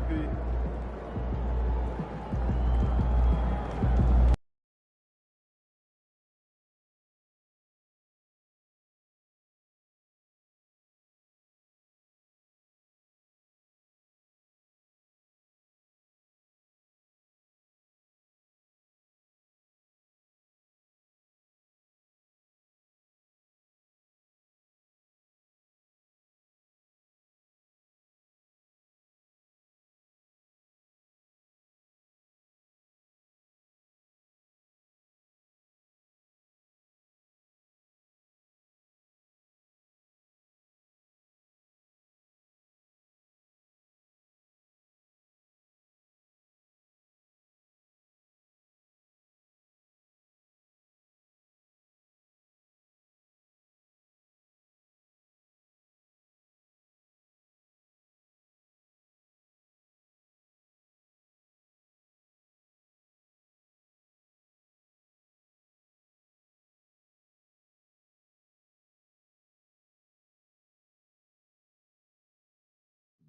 MP.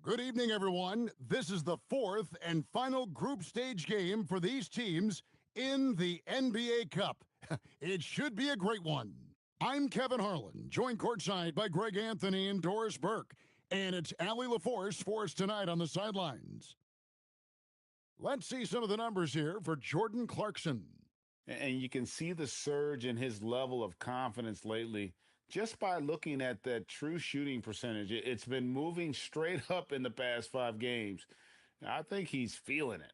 Good evening, everyone. This is the fourth and final group stage game for these teams in the NBA Cup. It should be a great one. I'm Kevin Harlan, joined courtside by Greg Anthony and Doris Burke. And it's Allie LaForce for us tonight on the sidelines. Let's see some of the numbers here for Jordan Clarkson. And you can see the surge in his level of confidence lately just by looking at that true shooting percentage. It's been moving straight up in the past 5 games. I think he's feeling it.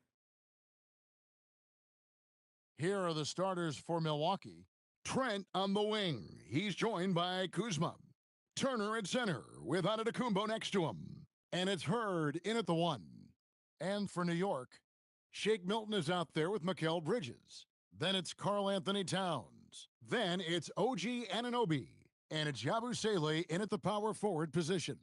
Here are the starters for Milwaukee. Trent on the wing. He's joined by Kuzma. Turner at center with Antetokounmpo next to him. And it's Hurd in at the 1. And for New York, Shake Milton is out there with Mikal Bridges. Then it's Karl Anthony Towns. Then it's OG Anunoby. And it's Yabusele in at the power forward position.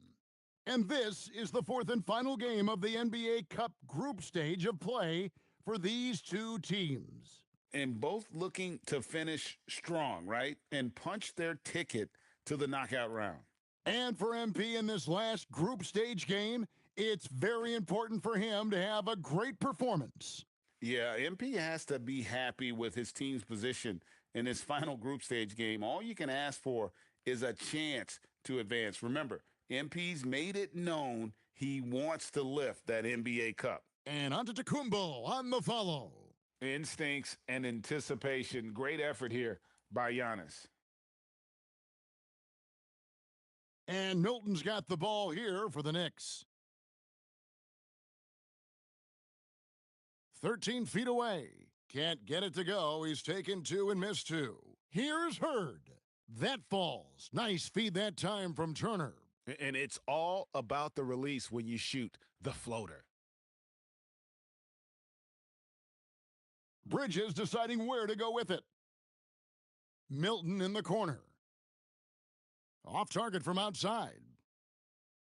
And this is the fourth and final game of the NBA Cup group stage of play for these two teams. And both looking to finish strong, right? And punch their ticket to the knockout round. And for MP in this last group stage game, it's very important for him to have a great performance. Yeah, MP has to be happy with his team's position in this final group stage game. All you can ask for is a chance to advance. Remember, MP's made it known he wants to lift that NBA Cup. And Antetokounmpo on the follow. Instincts and anticipation. Great effort here by Giannis. And Milton's got the ball here for the Knicks. 13 feet away. Can't get it to go. He's taken 2 and missed 2. Here's Hurd. That falls. Nice feed that time from Turner. And it's all about the release when you shoot the floater. Bridges deciding where to go with it. Milton in the corner. Off target from outside.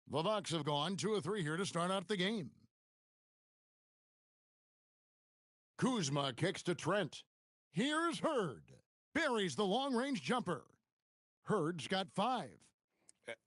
The Bucks have gone 2 of 3 here to start out the game. Kuzma kicks to Trent. Here's Hurd. Buries the long-range jumper. Hurd's got 5.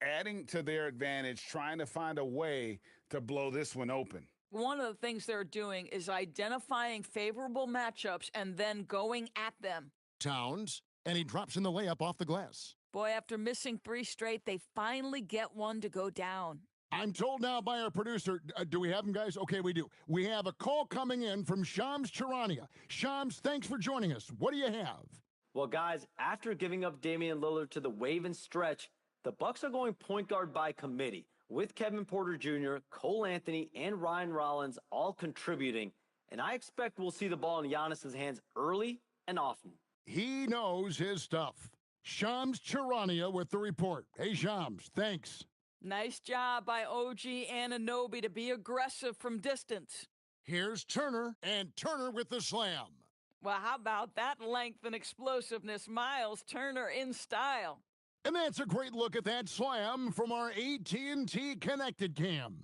Adding to their advantage, trying to find a way to blow this one open. One of the things they're doing is identifying favorable matchups and then going at them. Towns, and he drops in the layup off the glass. Boy, after missing 3 straight, they finally get one to go down. I'm told now by our producer, do we have him, guys? Okay, we do. We have a call coming in from Shams Charania. Shams, thanks for joining us. What do you have? Well, guys, after giving up Damian Lillard to the wave and stretch, the Bucks are going point guard by committee, with Kevin Porter Jr., Cole Anthony, and Ryan Rollins all contributing. And I expect we'll see the ball in Giannis's hands early and often. He knows his stuff. Shams Charania with the report. Hey, Shams, thanks. Nice job by OG Anunoby to be aggressive from distance. Here's Turner, and Turner with the slam. Well, how about that length and explosiveness? Miles Turner in style. And that's a great look at that slam from our AT&T Connected Cam.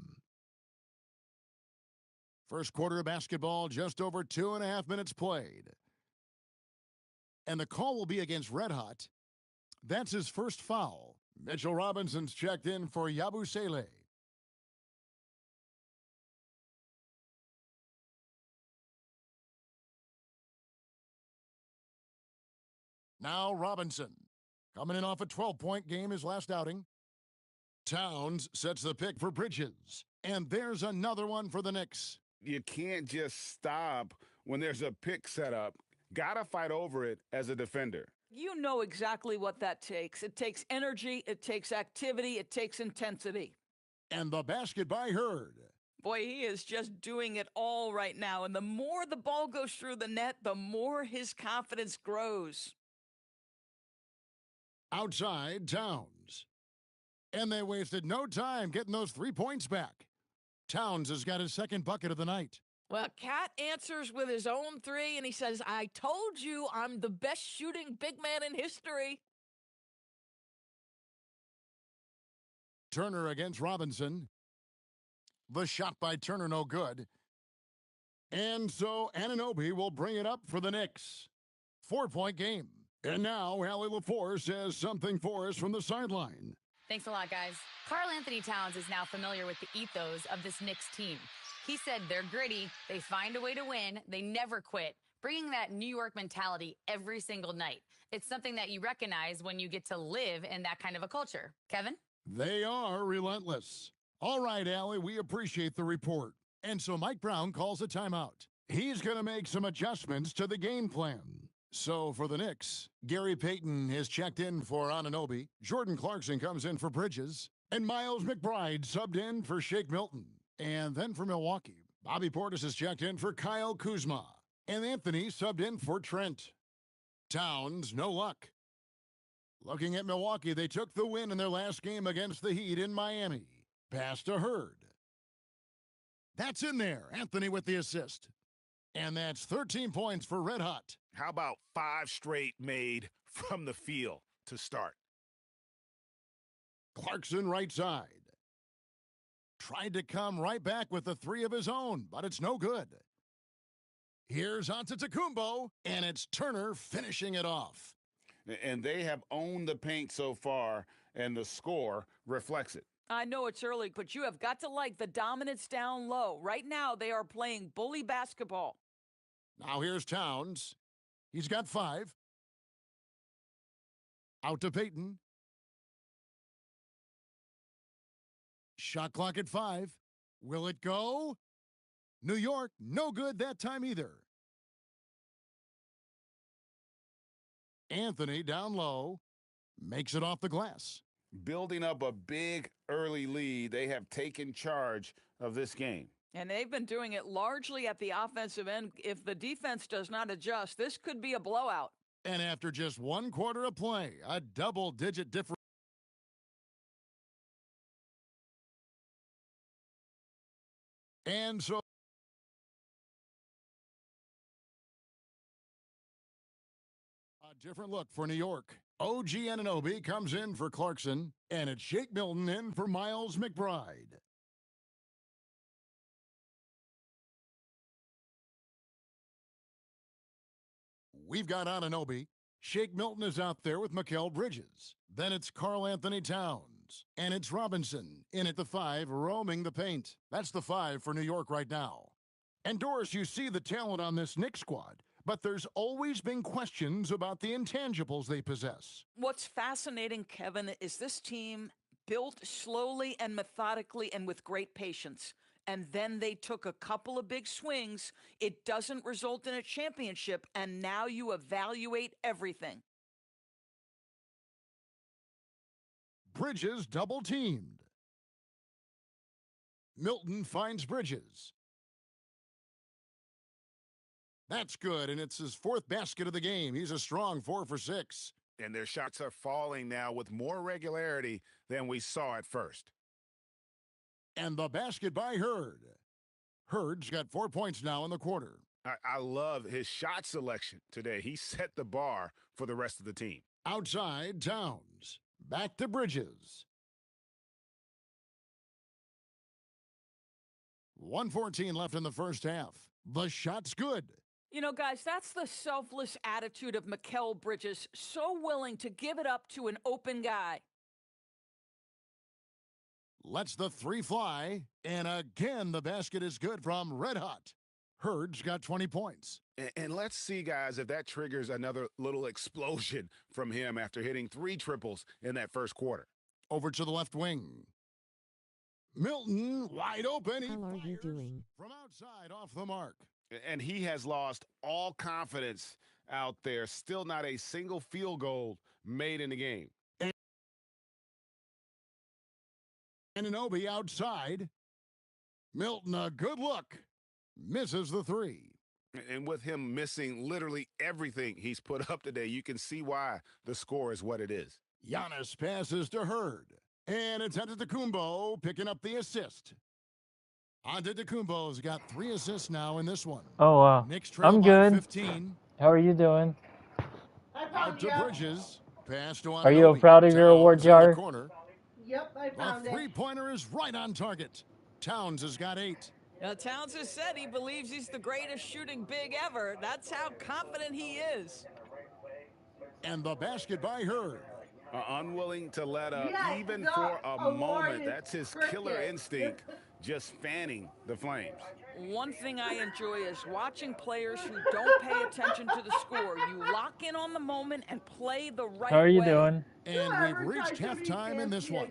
First quarter of basketball, just over 2.5 minutes played. And the call will be against Red Hot. That's his first foul. Mitchell Robinson's checked in for Yabusele. Now Robinson, coming in off a 12-point game his last outing. Towns sets the pick for Bridges. And there's another one for the Knicks. You can't just stop when there's a pick set up. Gotta fight over it as a defender. You know exactly what that takes. It takes energy, it takes activity, it takes intensity. And the basket by Hurd. Boy, he is just doing it all right now. And the more the ball goes through the net, the more his confidence grows. Outside, Towns. And they wasted no time getting those 3 points back. Towns has got his second bucket of the night. Well, Cat answers with his own three, and he says, I told you I'm the best shooting big man in history. Turner against Robinson. The shot by Turner no good. And so Anunoby will bring it up for the Knicks. 4-point game. And now Allie LaForce says something for us from the sideline. Thanks a lot, guys. Karl Anthony Towns is now familiar with the ethos of this Knicks team. He said they're gritty, they find a way to win, they never quit, bringing that New York mentality every single night. It's something that you recognize when you get to live in that kind of a culture. Kevin? They are relentless. All right, Allie, we appreciate the report. And so Mike Brown calls a timeout. He's going to make some adjustments to the game plan. So for the Knicks, Gary Payton has checked in for Anunoby, Jordan Clarkson comes in for Bridges, and Miles McBride subbed in for Shake Milton. And then for Milwaukee, Bobby Portis has checked in for Kyle Kuzma, and Anthony subbed in for Trent. Towns, no luck. Looking at Milwaukee, they took the win in their last game against the Heat in Miami. Pass to Hurd. That's in there. Anthony with the assist. And that's 13 points for Red Hot. How about 5 straight made from the field to start? Clarkson right side. Tried to come right back with the 3 of his own, but it's no good. Here's Antetokounmpo, and it's Turner finishing it off. And they have owned the paint so far, and the score reflects it. I know it's early, but you have got to like the dominance down low. Right now, they are playing bully basketball. Now here's Towns. He's got 5. Out to Payton. Shot clock at 5. Will it go? New York, no good that time either. Anthony down low. Makes it off the glass. Building up a big early lead, they have taken charge of this game. And they've been doing it largely at the offensive end. If the defense does not adjust, this could be a blowout. And after just 1 quarter of play, a double-digit difference. And so a different look for New York. OG Anunoby comes in for Clarkson, and it's Shake Milton in for Miles McBride. We've got Anunoby. Shake Milton is out there with Mikal Bridges. Then it's Karl Anthony Towns. And it's Robinson in at the 5, roaming the paint. That's the 5 for New York right now. And Doris, you see the talent on this Knicks squad, but there's always been questions about the intangibles they possess. What's fascinating, Kevin, is this team built slowly and methodically and with great patience. And then they took a couple of big swings. It doesn't result in a championship, and now you evaluate everything. Bridges double-teamed. Milton finds Bridges. That's good, and it's his 4th basket of the game. He's a strong 4 for 6. And their shots are falling now with more regularity than we saw at first. And the basket by Hurd. Hurd's got 4 points now in the quarter. I love his shot selection today. He set the bar for the rest of the team. Outside, Towns. Back to Bridges. 1:14 left in the first half. The shot's good. You know, guys, that's the selfless attitude of Mikal Bridges, so willing to give it up to an open guy. Lets the 3 fly, and again the basket is good from Red Hot. Hurd's got 20 points. And let's see, guys, if that triggers another little explosion from him after hitting 3 triples in that first quarter. Over to the left wing. Milton wide open. How are you doing? From outside off the mark. And he has lost all confidence out there. Still not a single field goal made in the game. Anunoby outside. Milton, a good look. Misses the 3. And with him missing literally everything he's put up today, you can see why the score is what it is. Giannis passes to Hurd. And it's Antetokounmpo picking up the assist. Antetokounmpo's got 3 assists now in this one. Oh, wow. Knicks trail I'm by good. 15. How are you doing? Out to Bridges. Pass to Are you Anunoby. proud of your award Towns in the jar? corner. Yep, I found A it. three-pointer is right on target. Towns has got 8. Now, Towns has said he believes he's the greatest shooting big ever. That's how confident he is. And the basket by Hurd. Unwilling to let up Yeah, even the for a award moment. is That's his killer cricket. instinct, just fanning the flames. One thing I enjoy is watching players who don't pay attention to the score. You lock in on the moment and play the right way. How are you doing? And we've reached halftime in this one.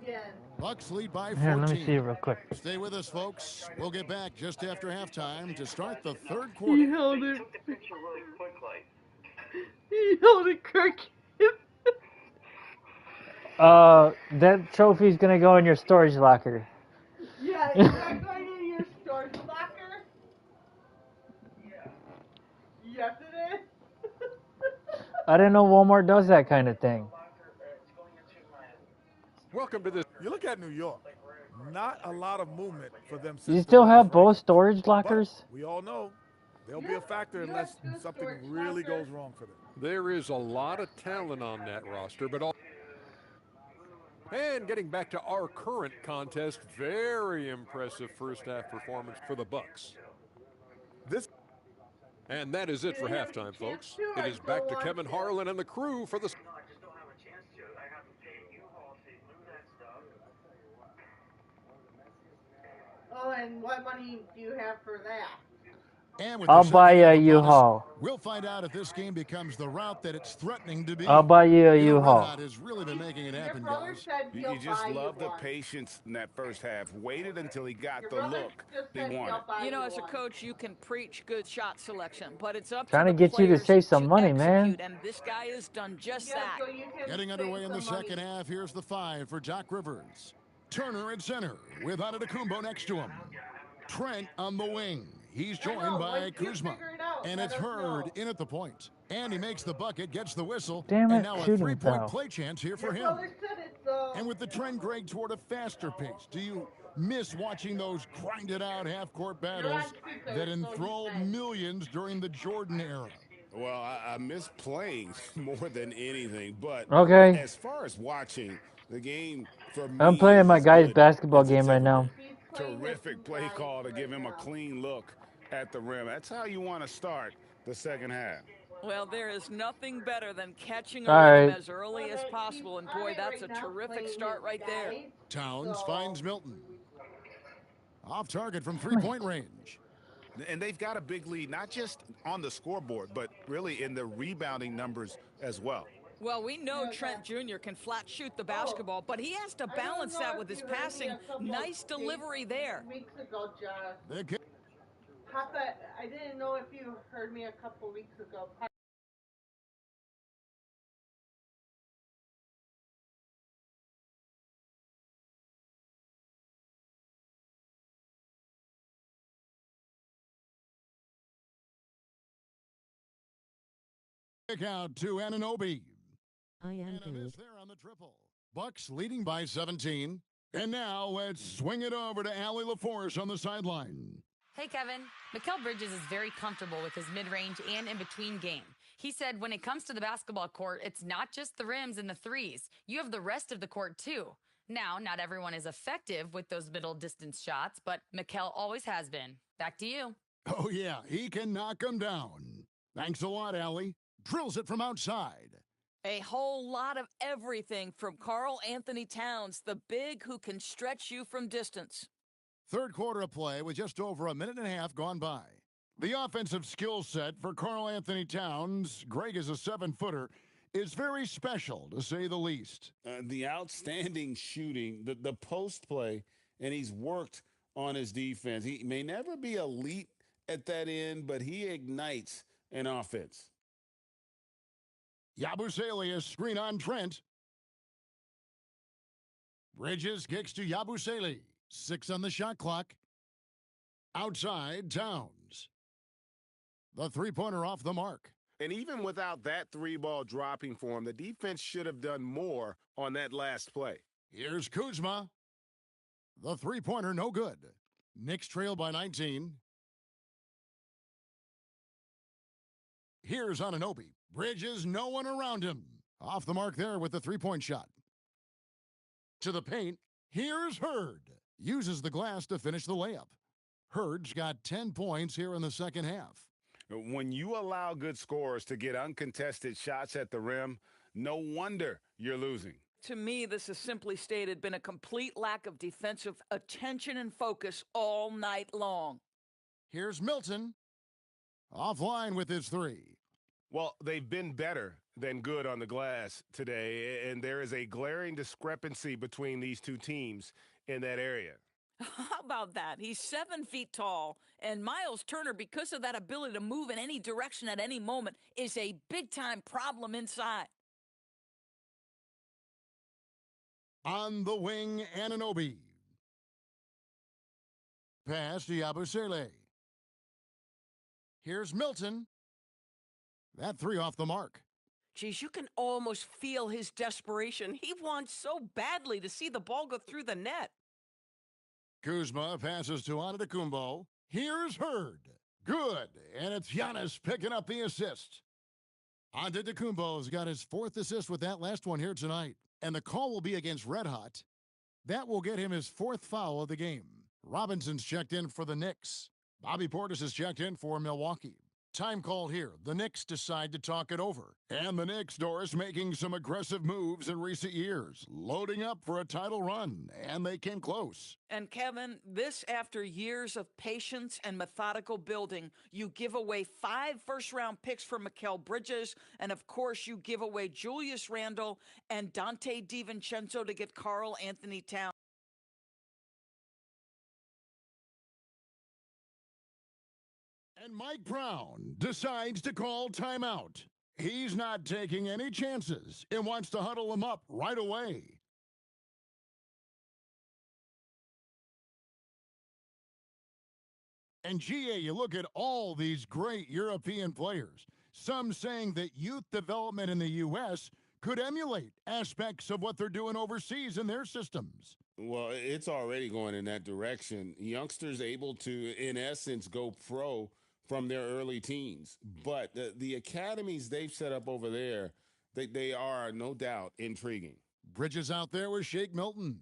Bucks lead by 14. Here, let me see real quick. Stay with us, folks. We'll get back just after halftime to start the third quarter. He held it. He held it crooked. That trophy's gonna go in your storage locker. Yeah, is that going in your storage locker? Yes, it is. I didn't know Walmart does that kind of thing. Welcome to this. You look at New York, not a lot of movement for them. You still have both storage lockers? We all know they'll be a factor unless something really goes wrong for them. There is a lot of talent on that roster, but all. And getting back to our current contest, very impressive first half performance for the Bucks. And that is it for halftime, folks. It is back to Kevin Harlan and the crew for the. Oh, and what money do you have for that? And with I'll the buy second you a half bonus, U-Haul. We'll find out if this game becomes the route that it's threatening to be. I'll buy you a You know, Red U-Haul. Hot has really been making it Your happen, brother guys. said You, he'll you just buy love you the one. patience in that first half. Waited until he got Your the brother look just he said he'll wanted. buy You know, as a one. coach, you can preach good shot selection, but it's up Trying to to the get you to players save some money, man. execute, and this guy has done just Yeah, that. so you can Getting save underway in the some money. second half. Here's the 5 for Doc Rivers. Turner at center with Antetokounmpo next to him. Trent on the wing. He's joined by Kuzma. And it's Hurd in at the point. And he makes the bucket, gets the whistle. Damn and it, now a shooting three-point foul. play chance here for Your him. brother said it's, And with the trend, Greg, toward a faster pace, do you miss watching those grinded-out half-court battles that enthralled millions during the Jordan era? Well, I miss playing more than anything, but Okay. as far as watching the game, for me, I'm playing my is guy's good basketball as it's game right ever now. been. Terrific play call to give him a clean look at the rim. That's how you want to start the second half. Well, there is nothing better than catching a All rhythm right. as early as possible, and boy, that's a terrific start right there. Towns finds Milton. Off target from three-point range. And they've got a big lead, not just on the scoreboard, but really in the rebounding numbers as well. Well, we know Trent Jr. can flat shoot the basketball, but he has to balance that with his passing. Nice delivery there. Weeks ago, Josh. The kick. Papa, I didn't know if you heard me a couple weeks ago. Kick out to Anunoby. I am And a miss good. there on the triple. Bucks leading by 17. And now let's swing it over to Allie LaForce on the sideline. Hey, Kevin. Mikal Bridges is very comfortable with his mid-range and in-between game. He said when it comes to the basketball court, it's not just the rims and the threes. You have the rest of the court, too. Now, not everyone is effective with those middle-distance shots, but Mikal always has been. Back to you. Oh, yeah, he can knock them down. Thanks a lot, Allie. Drills it from outside. A whole lot of everything from Karl Anthony Towns, the big who can stretch you from distance. Third quarter of play with just over a minute and a half gone by. The offensive skill set for Karl Anthony Towns, Greg is a 7-footer, is very special, to say the least. The outstanding shooting, the post play, and he's worked on his defense. He may never be elite at that end, but he ignites an offense. Yabusele screen on Trent. Bridges kicks to Yabusele. 6 on the shot clock. Outside, Towns. The three-pointer off the mark. And even without that three-ball dropping for him, the defense should have done more on that last play. Here's Kuzma. The three-pointer, no good. Knicks trail by 19. Here's Anunoby. Bridges, no one around him. Off the mark there with the three-point shot. To the paint. Here's Hurd. Uses the glass to finish the layup. Hurd's got 10 points here in the second half. When you allow good scorers to get uncontested shots at the rim, no wonder you're losing. To me, this has simply stated been a complete lack of defensive attention and focus all night long. Here's Milton. Offline with his three. Well, they've been better than good on the glass today, and there is a glaring discrepancy between these two teams in that area. How about that? He's 7 feet tall, and Miles Turner, because of that ability to move in any direction at any moment, is a big-time problem inside. On the wing, Anunoby. Pass to Yabusele. Here's Milton. That three off the mark. Geez, you can almost feel his desperation. He wants so badly to see the ball go through the net. Kuzma passes to Antetokounmpo. Here's Hurd. Good. And it's Giannis picking up the assist. Antetokounmpo's got his 4th assist with that last one here tonight. And the call will be against Red Hot. That will get him his 4th foul of the game. Robinson's checked in for the Knicks. Bobby Portis is checked in for Milwaukee. Time called here. The Knicks decide to talk it over. And the Knicks, Doris, making some aggressive moves in recent years, loading up for a title run, and they came close. And Kevin, this after years of patience and methodical building, you give away 5 first-round picks for Mikal Bridges, and of course you give away Julius Randle and Dante DiVincenzo to get Karl Anthony Towns. And Mike Brown decides to call timeout. He's not taking any chances and wants to huddle them up right away. And GA, you look at all these great European players, some saying that youth development in the U.S. could emulate aspects of what they're doing overseas in their systems. Well, it's already going in that direction. Youngsters able to, in essence, go pro from their early teens. But the academies they've set up over there, they are, no doubt, intriguing. Bridges out there with Shake Milton.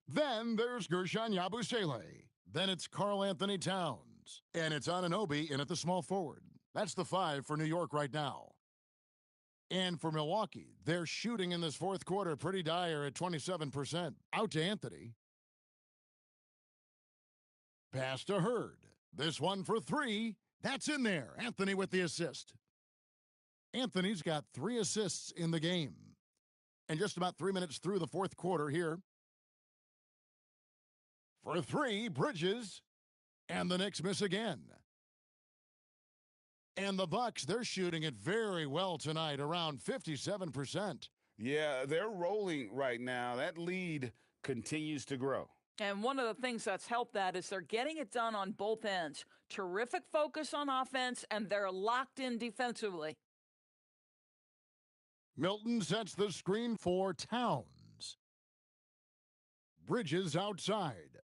Then there's Gershon Yabusele. Then it's Karl Anthony Towns. And it's Anunoby in at the small forward. That's the 5 for New York right now. And for Milwaukee, they're shooting in this 4th quarter pretty dire at 27%. Out to Anthony. Pass to Hurd. This one for 3. That's in there. Anthony with the assist. Anthony's got 3 assists in the game. And just about 3 minutes through the 4th quarter here. For 3, Bridges. And the Knicks miss again. And the Bucks, they're shooting it very well tonight, around 57%. Yeah, they're rolling right now. That lead continues to grow. And one of the things that's helped that is they're getting it done on both ends. Terrific focus on offense, and they're locked in defensively. Milton sets the screen for Towns. Bridges outside.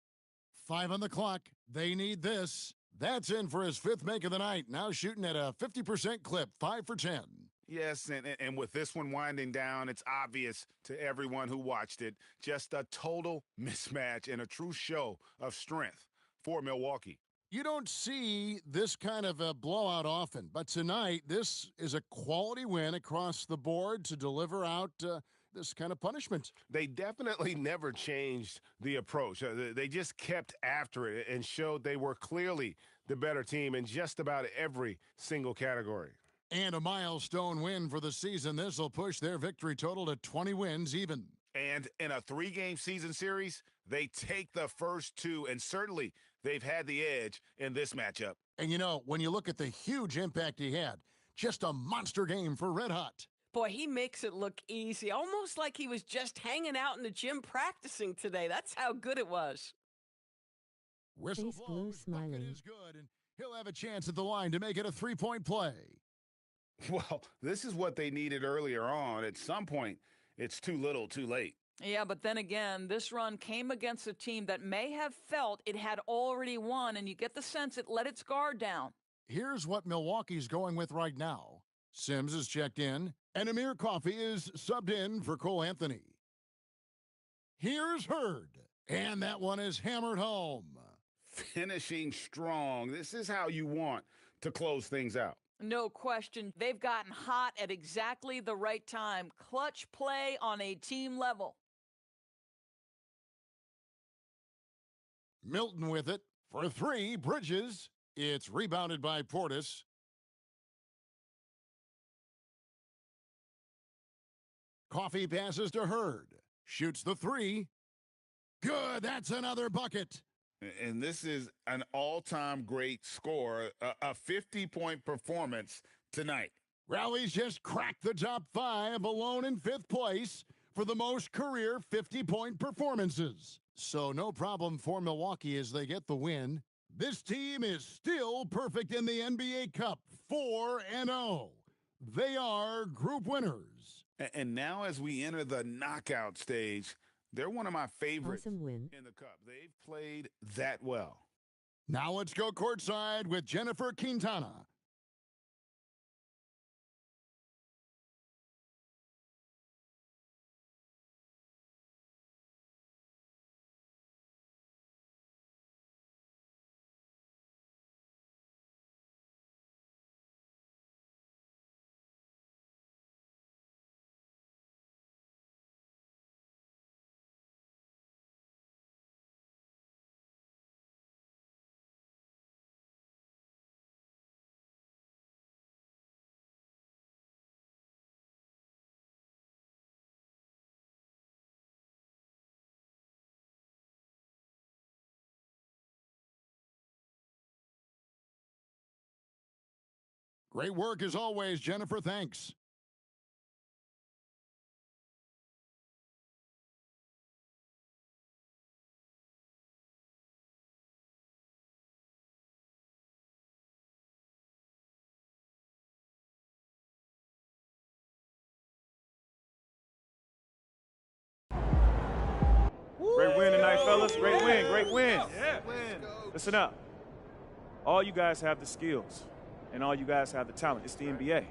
5 on the clock. They need this. That's in for his 5th make of the night. Now shooting at a 50% clip, 5 for 10. Yes, and with this one winding down, it's obvious to everyone who watched it, just a total mismatch and a true show of strength for Milwaukee. You don't see this kind of a blowout often, but tonight this is a quality win across the board to deliver out this kind of punishment. They definitely never changed the approach. They just kept after it and showed they were clearly the better team in just about every single category. And a milestone win for the season. This will push their victory total to 20 wins even. And in a 3-game season series, they take the first 2, and certainly they've had the edge in this matchup. And, you know, when you look at the huge impact he had, just a monster game for Red Hot. Boy, he makes it look easy, almost like he was just hanging out in the gym practicing today. That's how good it was. Whistle Face blue blows, bucket smiling. is good, and he'll have a chance at the line to make it a 3-point play. Well, this is what they needed earlier on. At some point, it's too little, too late. Yeah, but then again, this run came against a team that may have felt it had already won, and you get the sense it let its guard down. Here's what Milwaukee's going with right now. Sims is checked in, and Amir Coffey is subbed in for Cole Anthony. Here's Hurd, and that one is hammered home. Finishing strong. This is how you want to close things out. No question. They've gotten hot at exactly the right time. Clutch play on a team level. Milton with it for 3. Bridges. It's rebounded by Portis. Coffey passes to Hurd. Shoots the 3. Good. That's another bucket. And this is an all-time great score, a 50-point performance tonight. Rally's just cracked the top 5, alone in 5th place for the most career 50-point performances. So no problem for Milwaukee as they get the win. This team is still perfect in the NBA Cup, 4-0. They are group winners. And now as we enter the knockout stage, they're one of my favorites Awesome win. in the Cup. They've played that well. Now let's go courtside with Jennifer Quintana. Great work as always, Jennifer. Thanks. Great win tonight, fellas. Great win, great win. Listen up. All you guys have the skills, and all you guys have the talent. It's the NBA.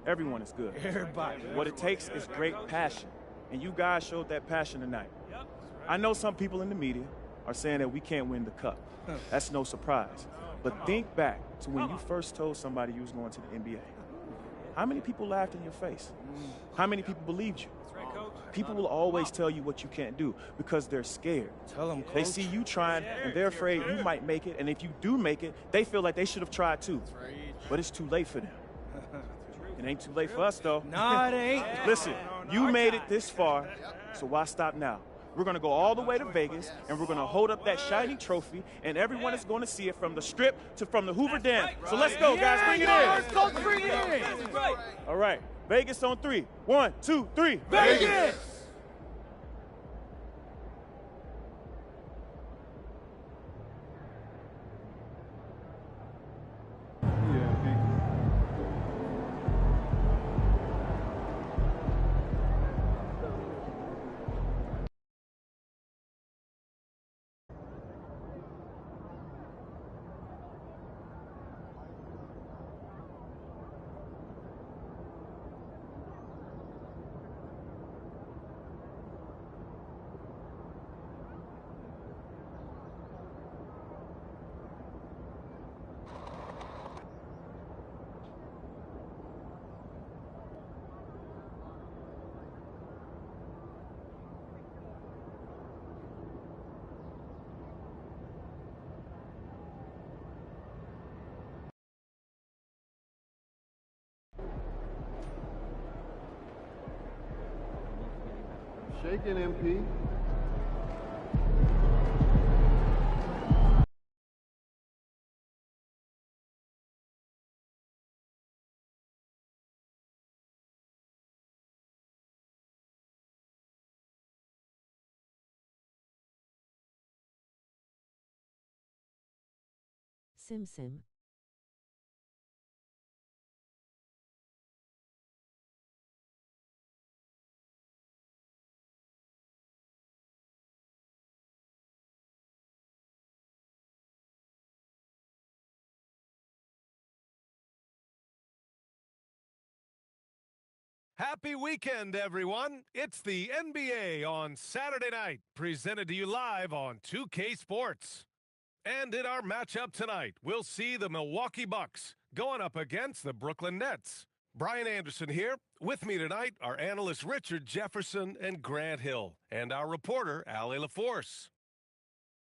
Everyone is good. Everybody. What it takes is great passion, and you guys showed that passion tonight. I know some people in the media are saying that we can't win the Cup. That's no surprise. But think back to when you first told somebody you was going to the NBA. How many people laughed in your face? How many people believed you? People will always tell you what you can't do because they're scared. Tell them, They see you trying, and they're afraid you might make it, and if you do make it, they feel like they should have tried too. But it's too late for them. It ain't too late for us, though. Nah, it ain't. Listen, you made it this far, so why stop now? We're going to go all the way to Vegas, and we're going to hold up that shiny trophy, and everyone is going to see it from the Strip to from the Hoover Dam. So let's go, guys. Bring it in. Bring it in. All right. Vegas on 3. 1, 2, 3. Vegas! Shaking MP. Sim. Happy weekend, everyone. It's the NBA on Saturday night, presented to you live on 2K Sports. And in our matchup tonight, we'll see the Milwaukee Bucks going up against the Brooklyn Nets. Brian Anderson here. With me tonight are analysts Richard Jefferson and Grant Hill, and our reporter, Allie LaForce.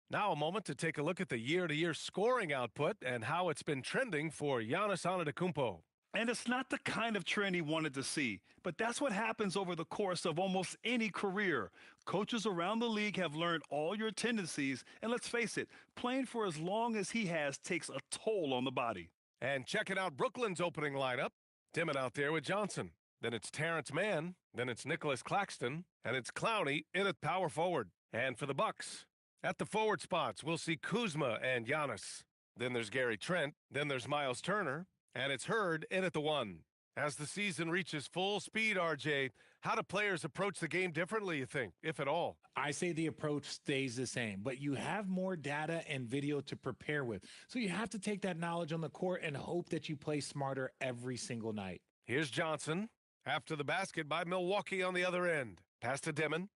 Now a moment to take a look at the year-to-year scoring output and how it's been trending for Giannis Antetokounmpo. And it's not the kind of trend he wanted to see, but that's what happens over the course of almost any career. Coaches around the league have learned all your tendencies, and let's face it, playing for as long as he has takes a toll on the body. And checking out Brooklyn's opening lineup, Dimon out there with Johnson. Then it's Terrence Mann, then it's Nicholas Claxton, and it's Clowney in at power forward. And for the Bucks, at the forward spots, we'll see Kuzma and Giannis. Then there's Gary Trent, then there's Miles Turner, and it's Hurd in at the 1. As the season reaches full speed, RJ, how do players approach the game differently, you think, if at all? I say the approach stays the same, but you have more data and video to prepare with. So you have to take that knowledge on the court and hope that you play smarter every single night. Here's Johnson. After the basket by Milwaukee on the other end. Pass to Dimon.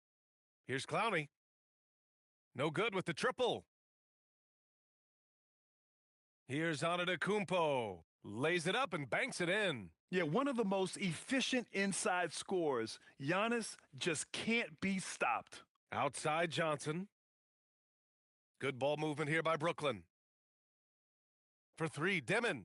Here's Clowney. No good with the triple. Here's Antetokounmpo. Lays it up and banks it in. Yeah, one of the most efficient inside scorers. Giannis just can't be stopped. Outside Johnson. Good ball movement here by Brooklyn. For 3, Dimon.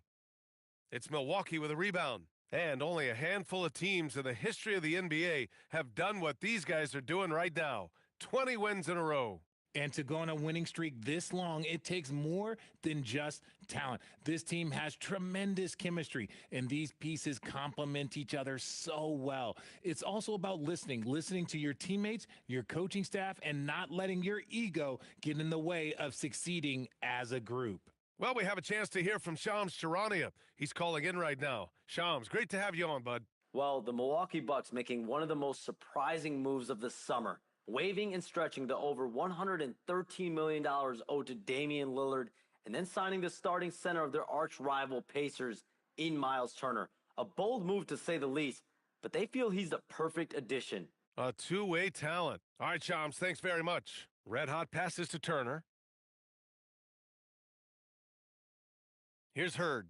It's Milwaukee with a rebound. And only a handful of teams in the history of the NBA have done what these guys are doing right now. 20 wins in a row. And to go on a winning streak this long, it takes more than just talent. This team has tremendous chemistry, and these pieces complement each other so well. It's also about listening to your teammates, your coaching staff, and not letting your ego get in the way of succeeding as a group. Well, we have a chance to hear from Shams Charania. He's calling in right now. Shams, great to have you on, bud. Well, the Milwaukee Bucks making one of the most surprising moves of the summer, waiving and stretching the over $113 million owed to Damian Lillard, and then signing the starting center of their arch rival Pacers in Miles Turner. A bold move to say the least, but they feel he's the perfect addition. A two-way talent. All right, Shams, thanks very much. Red hot passes to Turner. Here's Hurd,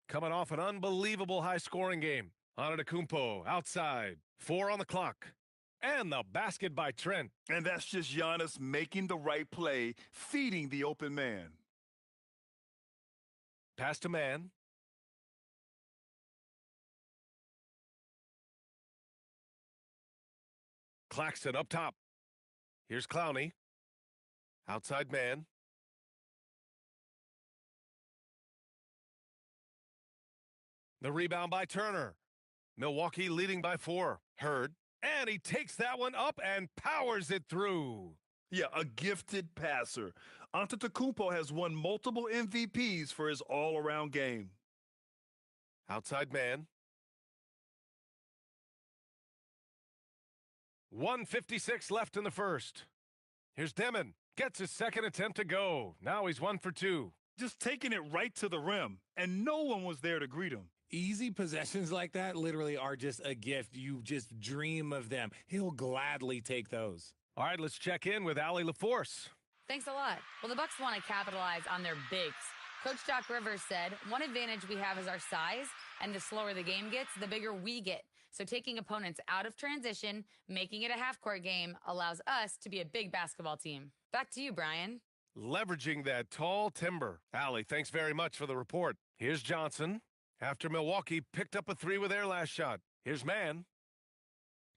coming off an unbelievable high-scoring game. Antetokounmpo outside, 4 on the clock. And the basket by Trent. And that's just Giannis making the right play, feeding the open man. Pass to Mann. Claxton up top. Here's Clowney. Outside Mann. The rebound by Turner. Milwaukee leading by 4. Hurd. And he takes that one up and powers it through. Yeah, a gifted passer. Antetokounmpo has won multiple MVPs for his all-around game. Outside Mann. 1:56 left in the first. Here's Dimon. Gets his second attempt to go. Now he's 1 for 2. Just taking it right to the rim, and no one was there to greet him. Easy possessions like that literally are just a gift. You just dream of them. He'll gladly take those. All right, let's check in with Allie LaForce. Thanks a lot. Well, the Bucks want to capitalize on their bigs. Coach Doc Rivers said, one advantage we have is our size, and the slower the game gets, the bigger we get. So taking opponents out of transition, making it a half-court game, allows us to be a big basketball team. Back to you, Brian. Leveraging that tall timber. Allie, thanks very much for the report. Here's Johnson. After Milwaukee picked up a 3 with their last shot. Here's Mann.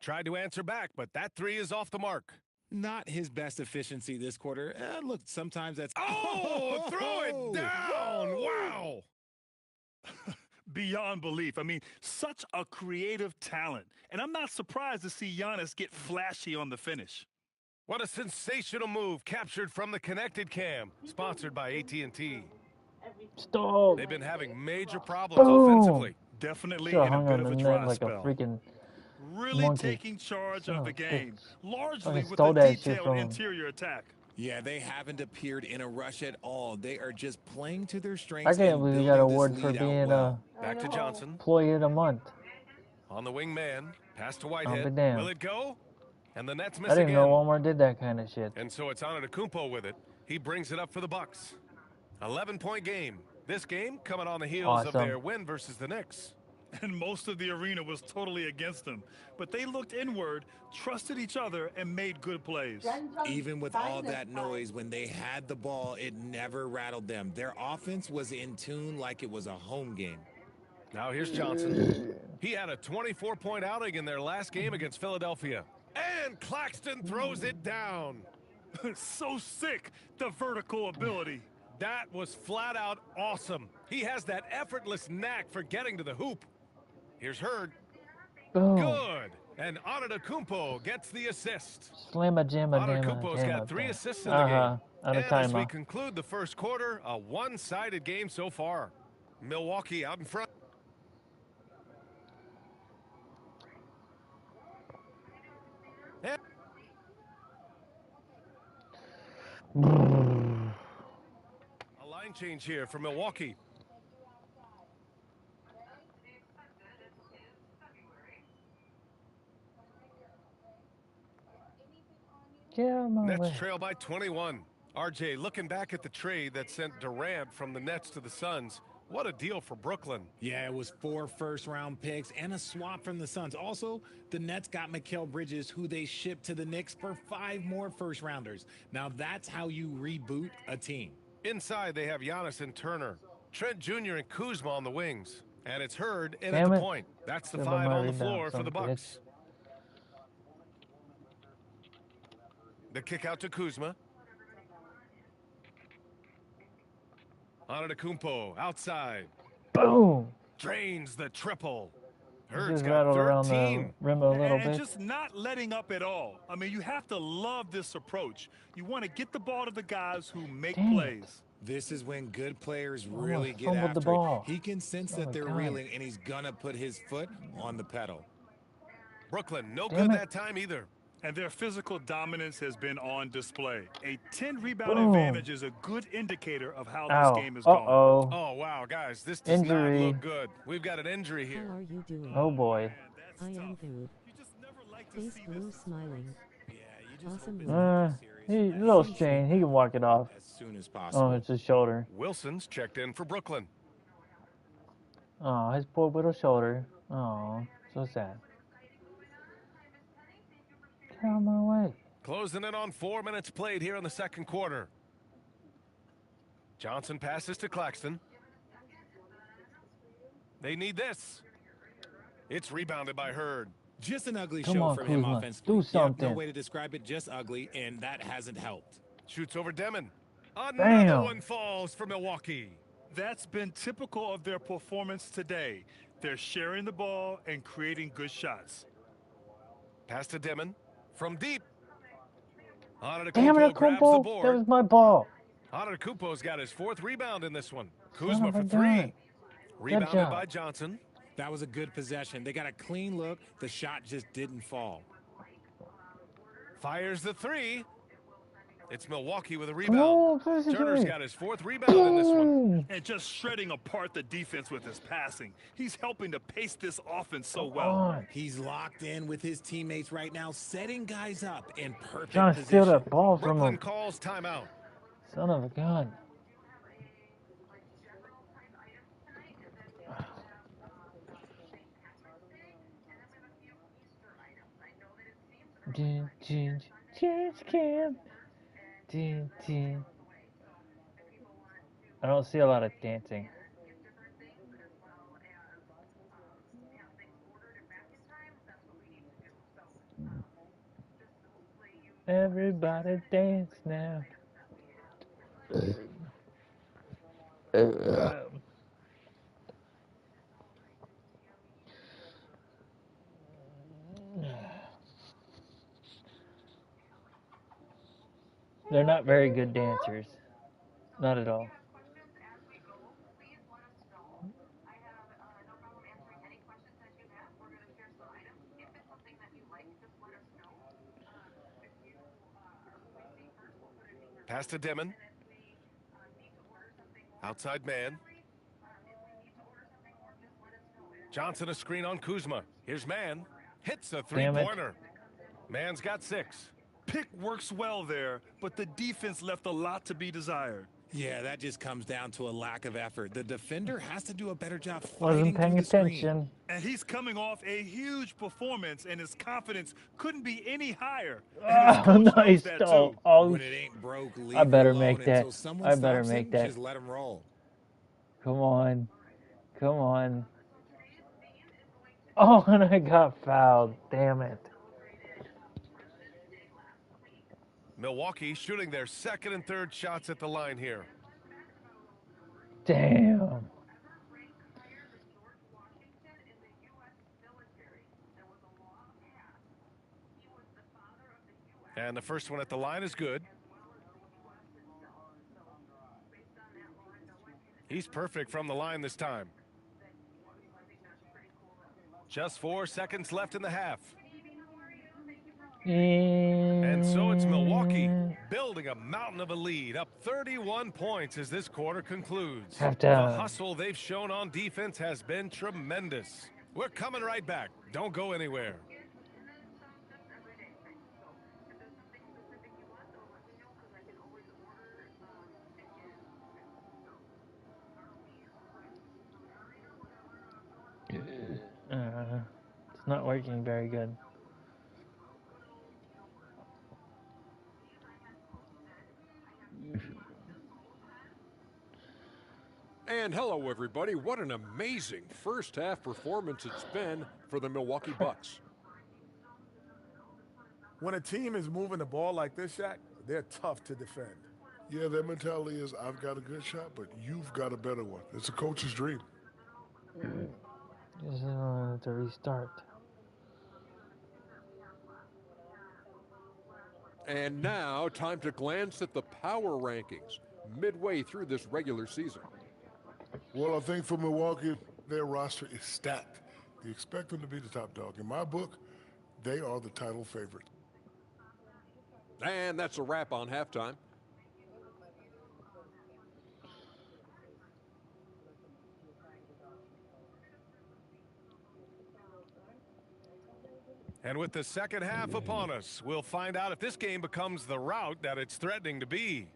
Tried to answer back, but that three is off the mark. Not his best efficiency this quarter. Look, sometimes that's... Oh, throw it down. Wow. Beyond belief. I mean, such a creative talent. And I'm not surprised to see Giannis get flashy on the finish. What a sensational move captured from the Connected Cam, sponsored by AT&T. Stop. They've been having major problems Boom. offensively. Definitely Still in a hung bit on of the a net dry like spell. a freaking Really monkey. taking charge Son of of the a game, bitch. largely Fucking with stole a that shit detailed from him. interior attack. Yeah, they haven't appeared in a rush at all. They are just playing to their I strengths. can't and believe he got building award this for lead out being well. Back to Johnson. employee of the month. On the wing man. Pass to I'll be Whitehead. damned. Will it go? And the Nets miss I didn't again. know Walmart did that kind of shit. And so it's Antetokounmpo with it. He brings it up for the Bucks. 11-point game. This game coming on the heels of Awesome. their win versus the Knicks. And most of the arena was totally against them. But they looked inward, trusted each other, and made good plays. Even with all that noise, when they had the ball, it never rattled them. Their offense was in tune like it was a home game. Now here's Johnson. He had a 24-point outing in their last game against Philadelphia. And Claxton throws it down. So sick, the vertical ability. That was flat out awesome. He has that effortless knack for getting to the hoop. Here's Hurd. Boom. Good. And Antetokounmpo gets the assist. Slamma jamma jamma Antetokounmpo's got 3 jamma. assists in the game. Out of And as we timer. conclude the first quarter, a one-sided game so far. Milwaukee out in front. A line change here for Milwaukee. Get out of my Nets way. trail by 21. RJ, looking back at the trade that sent Durant from the Nets to the Suns, what a deal for Brooklyn. Yeah, it was 4 first-round picks and a swap from the Suns. Also, the Nets got Mikal Bridges, who they shipped to the Knicks for 5 more first-rounders. Now, that's how you reboot a team. Inside, they have Giannis and Turner. Trent Jr. and Kuzma on the wings. And it's Hurd in Damn at the it. point. That's the Give 5 him a on the rebound, floor for son the of a bitch. Bucks. The kick out to Kuzma. Antetokounmpo outside. Boom. Drains the triple. He Hurd's just got rattled around 13. the rim a little And bit. just not letting up at all. I mean, you have to love this approach. You want to get the ball to the guys who make Damn it. plays. This is when good players really get fumbled the after ball. it. He can sense Oh that my they're God. reeling, and he's going to put his foot on the pedal. Brooklyn, no Damn good it. that time either. And their physical dominance has been on display. A 10-rebound Boom. advantage is a good indicator of how Ow. this game is going. Uh-oh. Oh, wow, guys, this does Injury. not look good. We've got an injury How here. are you doing? Oh boy. I am good. Face blue smiling. Awesome move. Little strain. He can walk it off. As soon as Oh, possible. it's his shoulder. Wilson's checked in for Brooklyn. Oh, his poor little shoulder. Oh, so sad. Get out of my way. Closing in on 4 minutes played here in the second quarter. Johnson passes to Claxton. They need this. It's rebounded by Hurd. Just an ugly Come show on, from him Kuzma. offensively. Do Yep, no something. way to describe it, just ugly, and that hasn't helped. Shoots over Demon. Another Bam. one falls for Milwaukee. That's been typical of their performance today. They're sharing the ball and creating good shots. Pass to Demon. From deep. Damn it, Antetokounmpo grabs the Kumpo. board. That was my ball. Antetokounmpo's got his 4th rebound in this one. Son Kuzma of a for gun. 3. Rebounded job. by Johnson. That was a good possession. They got a clean look. The shot just didn't fall. Fires the 3. It's Milwaukee with a Come rebound. on, finish it, Turner's Jimmy. got his 4th rebound in this one. Boom. And just shredding apart the defense with his passing. He's helping to pace this offense so Come well. on. He's locked in with his teammates right now, setting guys up in perfect Trying to steal position. that ball from Brooklyn him. calls timeout. Son of a gun. Change cam. I don't see a lot of dancing. Everybody dance now. They're not very good dancers. Not at all. Pass to Dimon. Outside man. Johnson a screen on Kuzma. Here's Man. Hits a three-pointer. Man's got 6. Pick works well there, but the defense left a lot to be desired. Yeah, that just comes down to a lack of effort. The defender has to do a better job Wasn't fighting paying through the screen. attention. And he's coming off a huge performance, and his confidence couldn't be any higher. Oh, nice. Oh, When it ain't broke, leave I better it alone make that. until someone I better stops make him, that. Just let him roll. Come on. Come on. Oh, and I got fouled. Damn it. Milwaukee shooting their second and third shots at the line here. Damn. And the first one at the line is good. He's perfect from the line this time. Just 4 seconds left in the half. And so it's Milwaukee building a mountain of a lead, up 31 points as this quarter concludes. The Halftime. hustle they've shown on defense has been tremendous. We're coming right back. Don't go anywhere. It's not working very good. And hello, everybody. What an amazing first half performance it's been for the Milwaukee Bucks. When a team is moving the ball like this, Shaq, they're tough to defend. Yeah, their mentality is, I've got a good shot, but you've got a better one. It's a coach's dream. Just to restart. And now, time to glance at the power rankings midway through this regular season. Well, I think for Milwaukee, their roster is stacked. You expect them to be the top dog. In my book, they are the title favorite. And that's a wrap on halftime. And with the second half upon us, we'll find out if this game becomes the rout that it's threatening to be.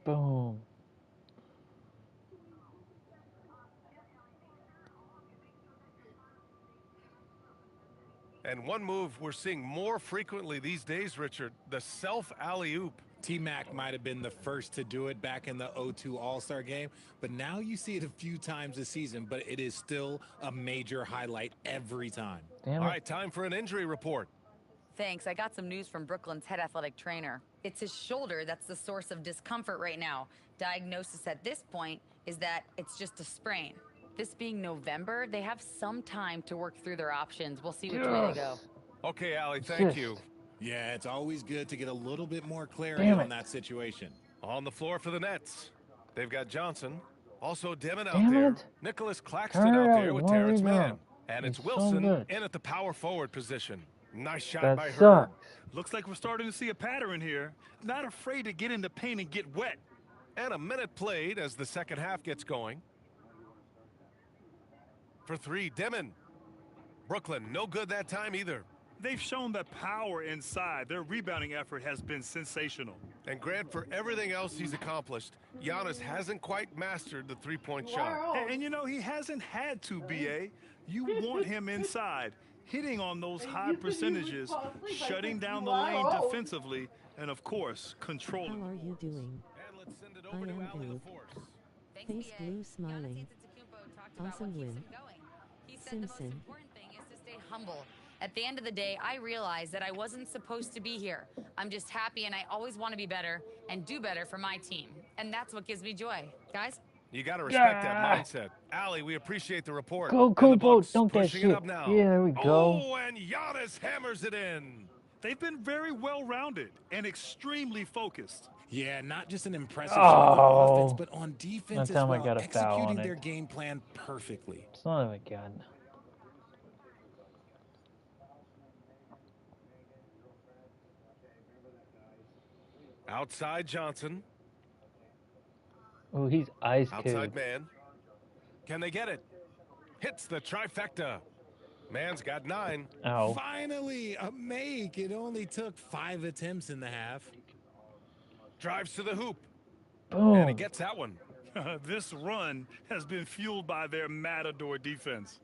Boom. And one move we're seeing more frequently these days, Richard, the self alley-oop. T-Mac might have been the first to do it back in the 0-2 All-Star game, but now you see it a few times this season, but it is still a major highlight every time. Damn it. All right, time for an injury report. Thanks. I got some news from Brooklyn's head athletic trainer. It's his shoulder that's the source of discomfort right now. Diagnosis at this point is that it's just a sprain. This being November, they have some time to work through their options. We'll see which way they go. Okay, Allie, thank you. Yeah, it's always good to get a little bit more clarity on that situation. On the floor for the Nets, they've got Johnson, also Dimon out Damn there, it. Nicholas Claxton Turn it out out, there with one Terrence rebound. Mann, and it's It's so Wilson good. in at the power forward position. Nice shot That by Herb. sucks. Looks like we're starting to see a pattern here. Not afraid to get in the paint and get wet. And a minute played as the second half gets going. For three, Dimon. Brooklyn, no good that time either. They've shown that power inside. Their rebounding effort has been sensational. And Grant, for everything else he's accomplished, Giannis hasn't quite mastered the three-point shot. And you know, he hasn't had to, B.A. You want him inside, hitting on those high percentages, shutting down the lane defensively, and, of course, controlling. How are you doing? And let's send it I over to am Allie good. LaForce. Face blue smiling. Awesome win. He said the most Simpson. important thing is to stay humble. At the end of the day, I realized that I wasn't supposed to be here. I'm just happy, and I always want to be better and do better for my team. And that's what gives me joy. Guys? You got to respect that mindset. Allie, we appreciate the report. Go, And the Kubo. Bucks Don't that pushing it shit. up now. Yeah, there we go. Oh, and Giannis hammers it in. They've been very well-rounded and extremely focused. Yeah, not just an impressive shot on offense, Oh. but on defense That as time I well, got a foul executing on their it. game plan perfectly. Son of a gun. Outside Johnson. Oh, he's ice Outside cold. man. Can they get it? Hits the trifecta. Man's got 9. Ow. Finally, a make. It only took 5 attempts in the half. Drives to the hoop. Boom. And he gets that one. This run has been fueled by their Matador defense.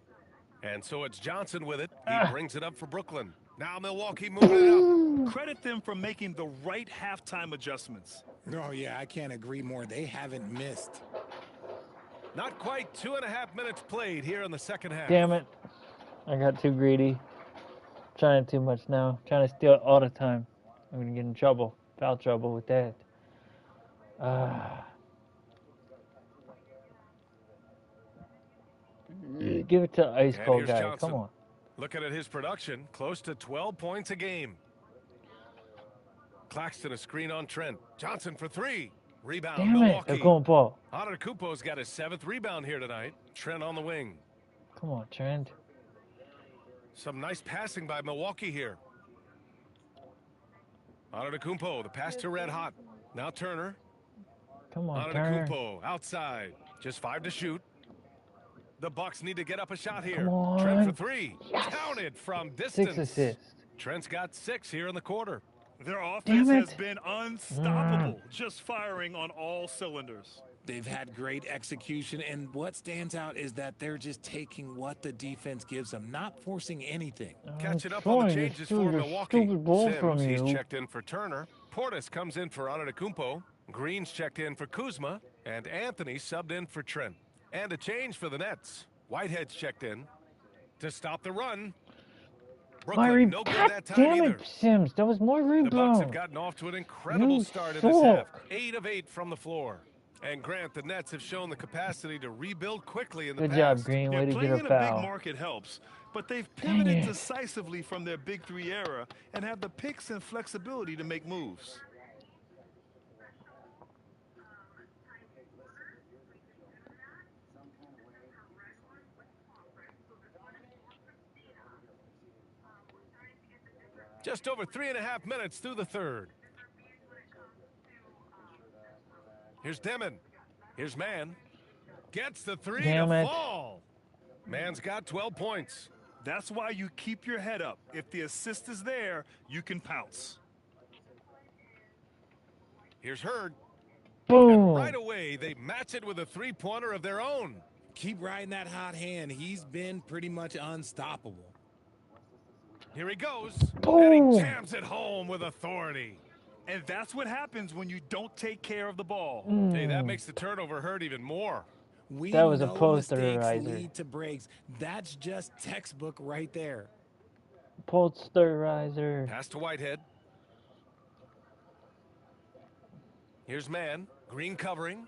And so it's Johnson with it. He brings it up for Brooklyn. Now Milwaukee moving it up. Credit them for making the right halftime adjustments. Oh, yeah, I can't agree more. They haven't missed. Not quite 2.5 minutes played here in the second half. Damn it. I got too greedy. Trying too much now. Trying to steal all the time. I'm going to get in trouble. Foul trouble with that. Give it to ice And cold here's guy. Johnson. Come on. Looking at his production, close to 12 points a game. Claxton a screen on Trent. Johnson for 3. Rebound, Damn it. Milwaukee. They're going ball. Antetokounmpo's got his 7th rebound here tonight. Trent on the wing. Come on, Trent. Some nice passing by Milwaukee here. Antetokounmpo, the pass to Red Hot. Now Turner. Come on, Turner. Antetokounmpo outside. Just 5 to shoot. The Bucks need to get up a shot here. Come on. Trent for 3. Counted from distance. 6 assists. Trent's got 6 here in the quarter. Their Damn offense it. has been unstoppable, just firing on all cylinders. They've had great execution, and what stands out is that they're just taking what the defense gives them, not forcing anything. Catching up on the trying to changes steal for your Milwaukee. stupid ball Sims, from he's you. checked in for Turner. Portis comes in for Antetokounmpo. Green's checked in for Kuzma. And Anthony subbed in for Trent. And a change for the Nets. Whitehead's checked in to stop the run. Brooklyn, no good that time Damn either. it, Sims. That was more The Bucks have rebound. gotten off to an incredible You start in this half. suck. 8 of 8 from the floor. And Grant, the Nets have shown the capacity to rebuild quickly in the Good past. job, Green. Yeah, Way to playing get in a a big foul. market helps, but they've Dang pivoted it. decisively from their Big 3 era and have the picks and flexibility to make moves. Just over 3.5 minutes through the third. Here's Demon. Here's Mann. Gets the 3 Damn to it. fall. Mann's got 12 points. That's why you keep your head up. If the assist is there, you can pounce. Here's Hurd. Boom. Right away, they match it with a 3-pointer of their own. Keep riding that hot hand. He's been pretty much unstoppable. Here he goes. Boom. And he jams it home with authority. And that's what happens when you don't take care of the ball. Hey, that makes the turnover hurt even more. We That was a know posterizer. mistakes lead to breaks. That's just textbook right there. Posterizer. Pass to Whitehead. Here's Mann. Green covering.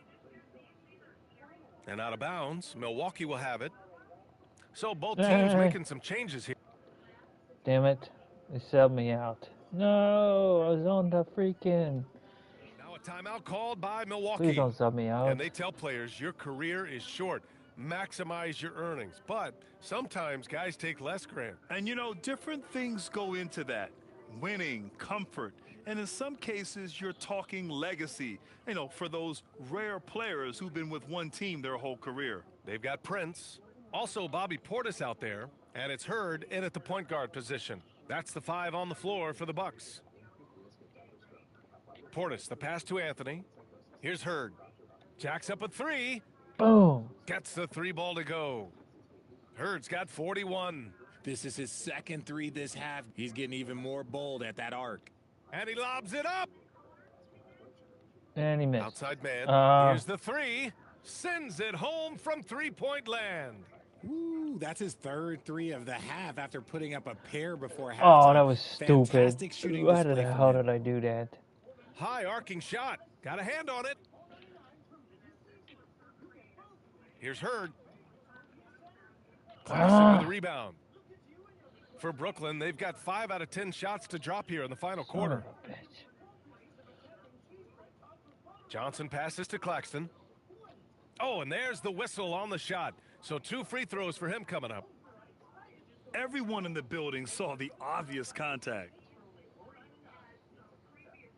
And out of bounds. Milwaukee will have it. So both teams making some changes here. Damn it. They subbed me out. No, I was on the freaking. Now a timeout called by Milwaukee. Please don't sub me out. And they tell players your career is short. Maximize your earnings. But sometimes guys take less, Grant. And you know, different things go into that. Winning, comfort, and in some cases, you're talking legacy, you know, for those rare players who've been with one team their whole career. They've got Prince. Also Bobby Portis out there. And it's Hurd in at the point guard position. That's the 5 on the floor for the Bucks. Portis, the pass to Anthony. Here's Hurd. Jacks up a 3. Boom. Gets the 3 ball to go. Hurd's got 41. This is his second 3 this half. He's getting even more bold at that arc. And he lobs it up. And he missed. Outside man. Here's the 3. sends it home from three-point land. Ooh, that's his third three of the half after putting up a pair before halftime. Oh, that was stupid. Fantastic shooting Why display the from hell him. did I do that? High arcing shot. Got a hand on it. Here's Hurd. Claxton with the rebound. For Brooklyn, they've got 5 out of 10 shots to drop here in the final quarter. Johnson passes to Claxton. Oh, and there's the whistle on the shot. So 2 free throws for him coming up. Everyone in the building saw the obvious contact.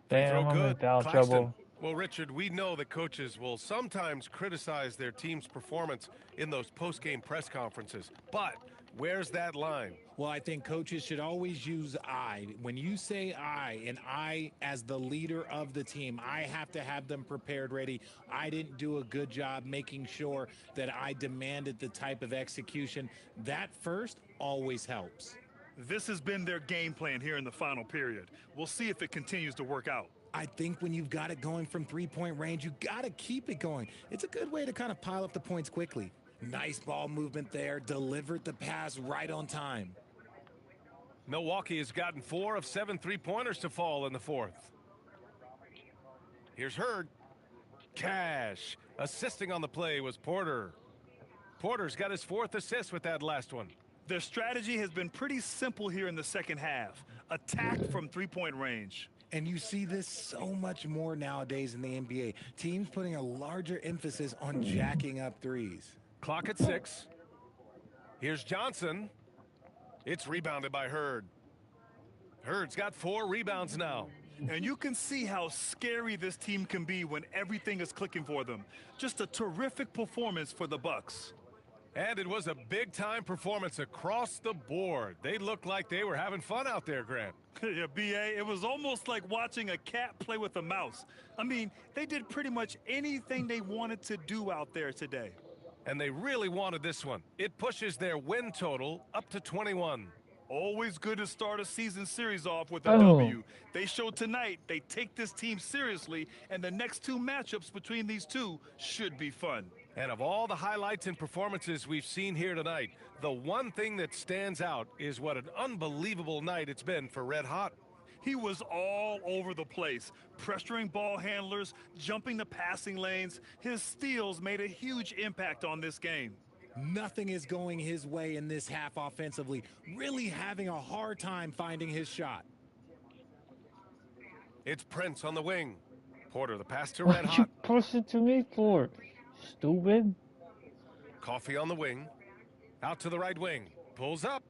Damn, I'm in foul trouble. Well, Richard, we know that coaches will sometimes criticize their team's performance in those post-game press conferences. But where's that line? Well, I think coaches should always use I. When you say I, and I as the leader of the team, I have to have them prepared, ready. I didn't do a good job making sure that I demanded the type of execution. That first always helps. This has been their game plan here in the final period. We'll see if it continues to work out. I think when you've got it going from three-point range, you got to keep it going. It's a good way to kind of pile up the points quickly. Nice ball movement there, delivered the pass right on time. Milwaukee has gotten 4 of 7 three-pointers to fall in the fourth. Here's Hurd. Cash. Assisting on the play was Porter. Porter's got his 4th assist with that last one. Their strategy has been pretty simple here in the second half. Attack from three-point range. And you see this so much more nowadays in the NBA. Teams putting a larger emphasis on jacking up threes. Clock at 6. Here's Johnson. It's rebounded by Hurd. Hurd's got 4 rebounds now. And you can see how scary this team can be when everything is clicking for them. Just a terrific performance for the Bucks. And it was a big-time performance across the board. They looked like they were having fun out there, Grant. Yeah, B.A., it was almost like watching a cat play with a mouse. I mean, they did pretty much anything they wanted to do out there today. And they really wanted this one. It pushes their win total up to 21. Always good to start a season series off with a W. They showed tonight they take this team seriously, and the next 2 matchups between these two should be fun. And of all the highlights and performances we've seen here tonight, the one thing that stands out is what an unbelievable night it's been for Red Hot. He was all over the place, pressuring ball handlers, jumping the passing lanes. His steals made a huge impact on this game. Nothing is going his way in this half offensively, really having a hard time finding his shot. It's Prince on the wing. Porter, the pass to Red Hot. What you push it to me for? Stupid. Coffee on the wing. Out to the right wing. Pulls up.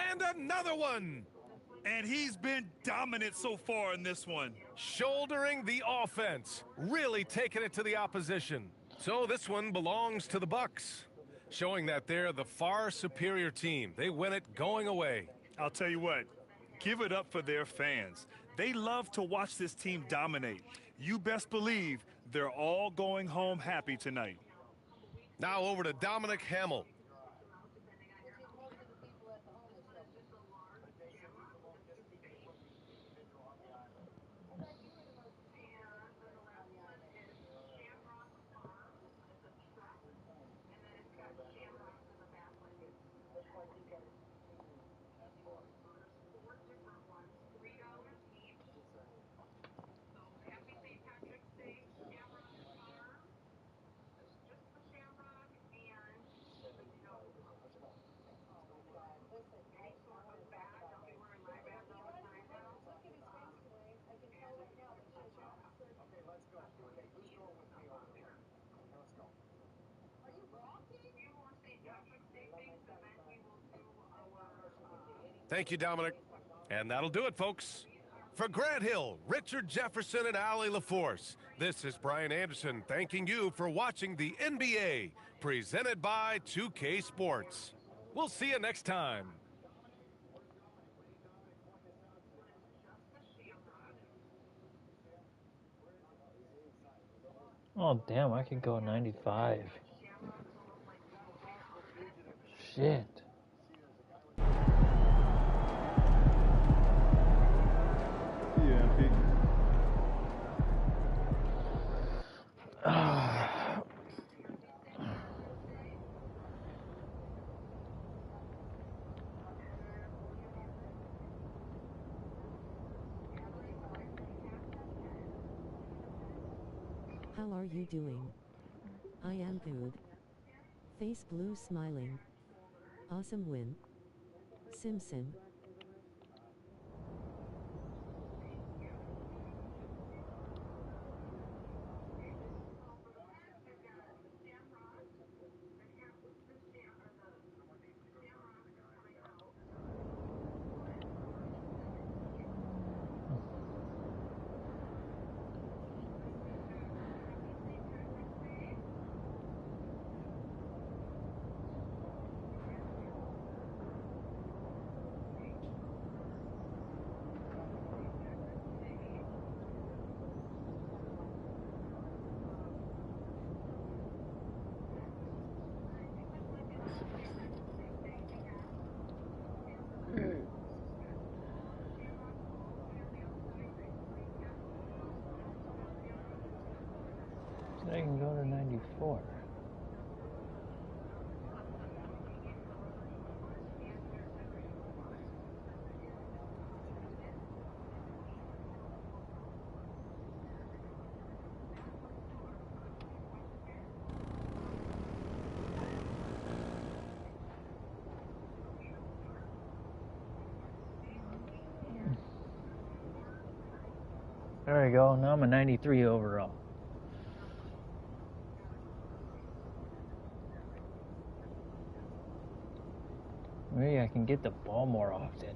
And another one. And he's been dominant so far in this one. Shouldering the offense. Really taking it to the opposition. So this one belongs to the Bucks. Showing that they're the far superior team. They win it going away. I'll tell you what. Give it up for their fans. They love to watch this team dominate. You best believe they're all going home happy tonight. Now over to Dominic Hamill. Thank you, Dominic. And that'll do it, folks. For Grant Hill, Richard Jefferson, and Allie LaForce, this is Brian Anderson thanking you for watching the NBA, presented by 2K Sports. We'll see you next time. Oh, damn, I could go 95. Shit. How are you doing? I am good. Face blue smiling. Awesome win. Simpson. I can go to 94. There we go. Now I'm a 93 overall. Maybe I can get the ball more often.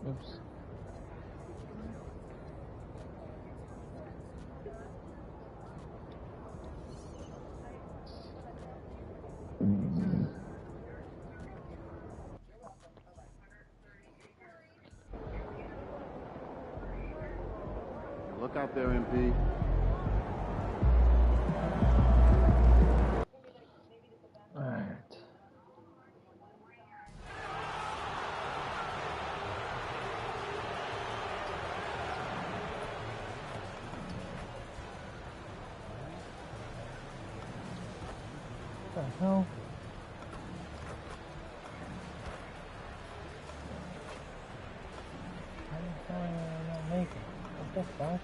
Oops. Look out there, MP. All right. What the hell? How the hell am I not making? What the fuck?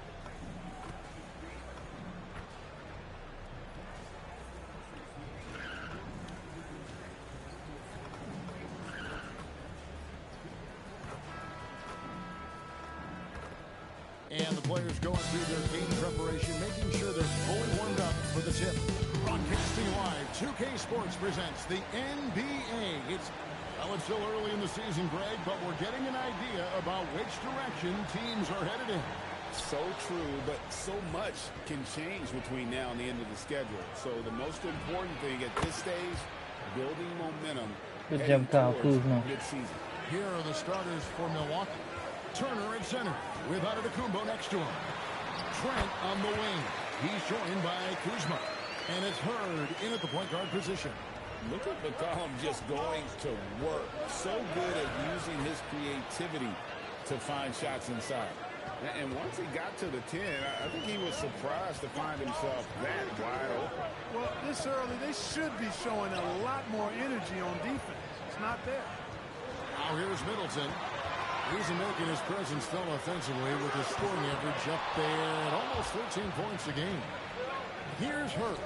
And the players going through their game preparation, making sure they're fully warmed up for the tip. Broadcasting live, 2K Sports presents the NBA. It's still early in the season, Greg, but we're getting an idea about which direction teams are headed in. So true, but so much can change between now and the end of the schedule. So the most important thing at this stage, building momentum. Good job, Kyle Kuzma. Mid-season. Here are the starters for Milwaukee. Turner at center with Antetokounmpo next to him. Trent on the wing. He's joined by Kuzma. And it's Hurd in at the point guard position. Look at McCollum just going to work. So good at using his creativity to find shots inside. And once he got to the 10, I think he was surprised to find himself that wide open. Well, this early, they should be showing a lot more energy on defense. It's not there. Now here's Middleton. He's making his presence felt offensively with his scoring average up there at almost 13 points a game. Here's Hurd.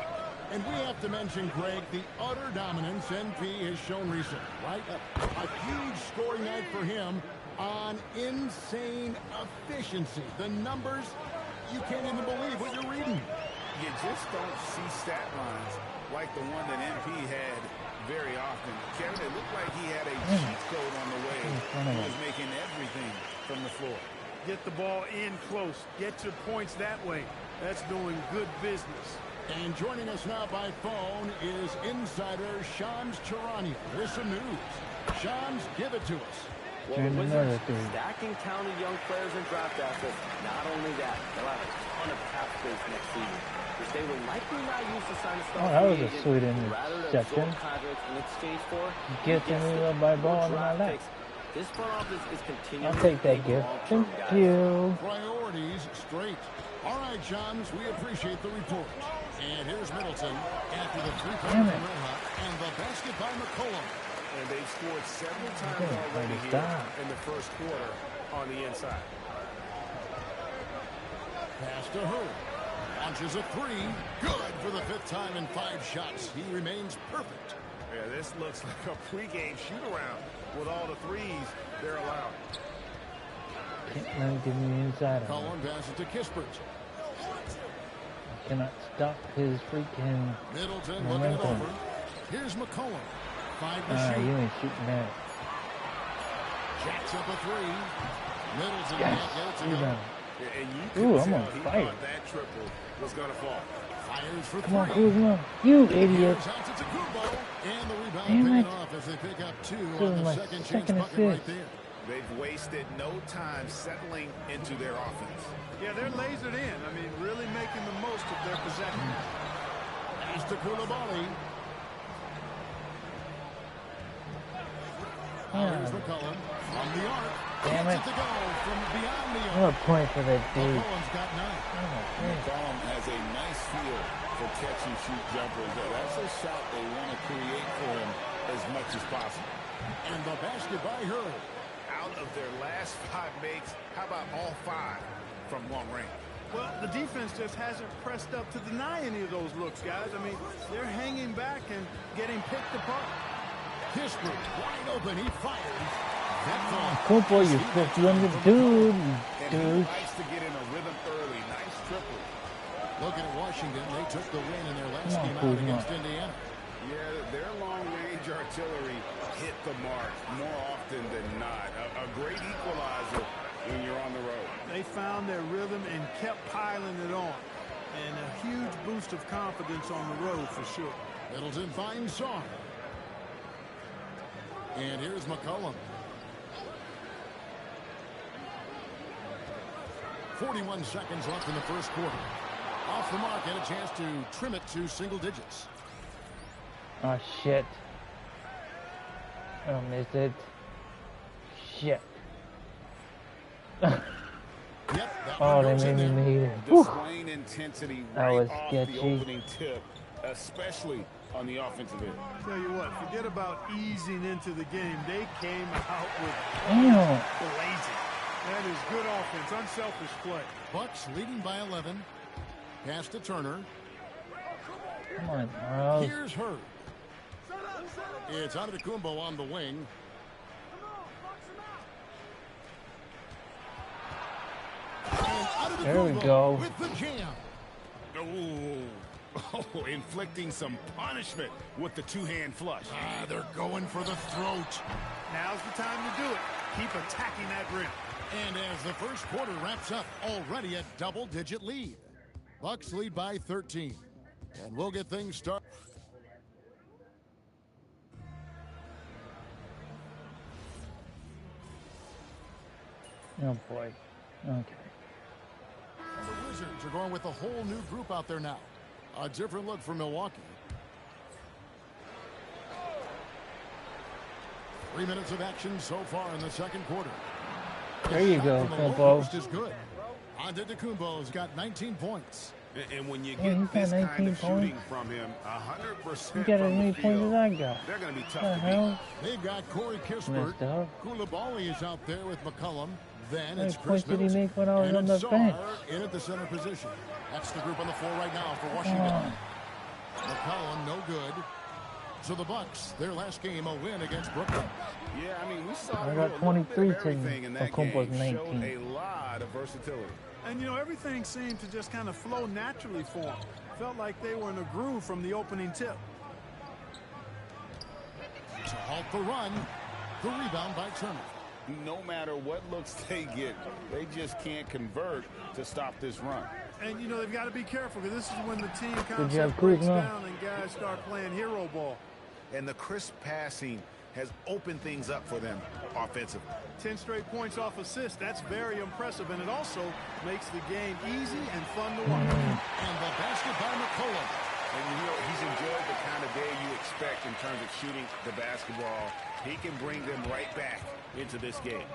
And we have to mention, Greg, the utter dominance NP has shown recently, right? A huge scoring night for him on insane efficiency. The numbers, you can't even believe what you're reading. You just don't see stat lines like the one that MP had very often. Kevin, it looked like he had a cheat code on the way. He was making everything from the floor. Get the ball in close. Get your points that way. That's doing good business. And joining us now by phone is insider Shams Charania with some news. Shams, give it to us. Well, the Wizards stacking talented young players and draft assets. Not only that, they'll have a ton of cap space next season, which they will likely not use to sign a star that was a agent, sweet rather than interception. absorb contracts in exchange for Getting me up by ball in my lap. This front office is continuing. I'll take that gift. Thank you. Priorities straight. All right, Shams, we appreciate the report. And here's Middleton after the three-point from Roja and the basket by McCollum. And they've scored several times already here in the first quarter on the inside. Pass to Hurd. Launches a three. Good for the 5th time in 5 shots. He remains perfect. Yeah, this looks like a pregame shoot-around with all the threes they're allowed. Can't let him give me inside. Cullen passes to Kispert. Cannot stop his freaking Middleton looking it over. Here's McCollum. 5 to shoot. You ain't shooting that. Jacks up a 3. Middleton Yes. can't get it to Rebound. go. And you Ooh, could I'm tell on he fire. thought that triple was going to fall. Fires for 3. Come on, Kuzma. You idiot. Here's out to Tacumbo. And the rebound Damn picking it. off as they pick up 2 This on is the my second chance second bucket right assist. there. They've wasted no time settling into their offense. Yeah, they're lasered in. I mean, really making the most of their possession. Pass to Koulibaly. Here's McCollum from the arc. Damn Gets it. to go from beyond the arc. What a point for that dude. McCollum's got 9. McCollum has a nice feel for catch-and-shoot jumpers. That's a shot they want to create for him as much as possible. And the basket by Hurd. Out of their last 5 makes, how about all 5 from long range? Well, the defense just hasn't pressed up to deny any of those looks, guys. I mean, they're hanging back and getting picked apart. Kispert wide open. He fires. That's on. Cool boy, you're supposed to run the dude. And he Dude. likes to get in a rhythm early. Nice triple. Looking at Washington, they took the win in their last Come on, game out Kuzma. against Indiana. Yeah, their long-range artillery hit the mark more often than not. A great equalizer when you're on the road. They found their rhythm and kept piling it on. And a huge boost of confidence on the road for sure. Middleton finds Song. And here's McCollum. 41 seconds left in the first quarter. Off the mark and a chance to trim it to single digits. Oh, shit. I missed it. Shit. Yep, that Oh, one they goes in made me there. made it. Whew. Displaying intensity That right was off sketchy. the opening tip, especially on the offensive end. Tell you what, forget about easing into the game. They came out with Damn. blazing. That is good offense, unselfish play. Bucks leading by 11. Pass to Turner. Come on, Miles. Here's Hurd. It's Antetokounmpo on the wing. And There we Antetokounmpo go. with the jam. Oh, inflicting some punishment with the two-hand flush. They're going for the throat. Now's the time to do it. Keep attacking that rim. And as the first quarter wraps up, already a double-digit lead. Bucks lead by 13. And we'll get things started. Oh, boy. Okay. The Wizards are going with a whole new group out there now. A different look for Milwaukee. 3 minutes of action so far in the second quarter. There you go, Kumpo. Is good. Antetokounmpo's got 19 points. And when you Yeah, get he's got this kind 19 of shooting points. from him, 100% You got as from many the points as field, I got. they're going to be What tough the to beat. hell? They've got Corey Kispert. Messed up. Koulibaly is out there with McCollum. Then How it's many Chris points did he Middleton. make when I was And on it's the Sarr bench? in at the center position. That's the group on the floor right now for Washington. McCollum, no good. So the Bucks, their last game, a win against Brooklyn. Yeah, I mean, we saw I them got do a little bit 23 of everything in that Okonkwo's game. Showed 19. a lot of versatility. And, you know, everything seemed to just kind of flow naturally for them. Felt like they were in a groove from the opening tip. To halt the run, the rebound by Turner. No matter what looks they get, they just can't convert to stop this run. And, you know, they've got to be careful because this is when the team Good concept job, breaks Kuzma. down and guys start playing hero ball. And the crisp passing has opened things up for them offensively. 10 straight points off assist. That's very impressive, and it also makes the game easy and fun to watch. And the basket by McCollum. And you know, he's enjoyed the kind of day you expect in terms of shooting the basketball. He can bring them right back into this game.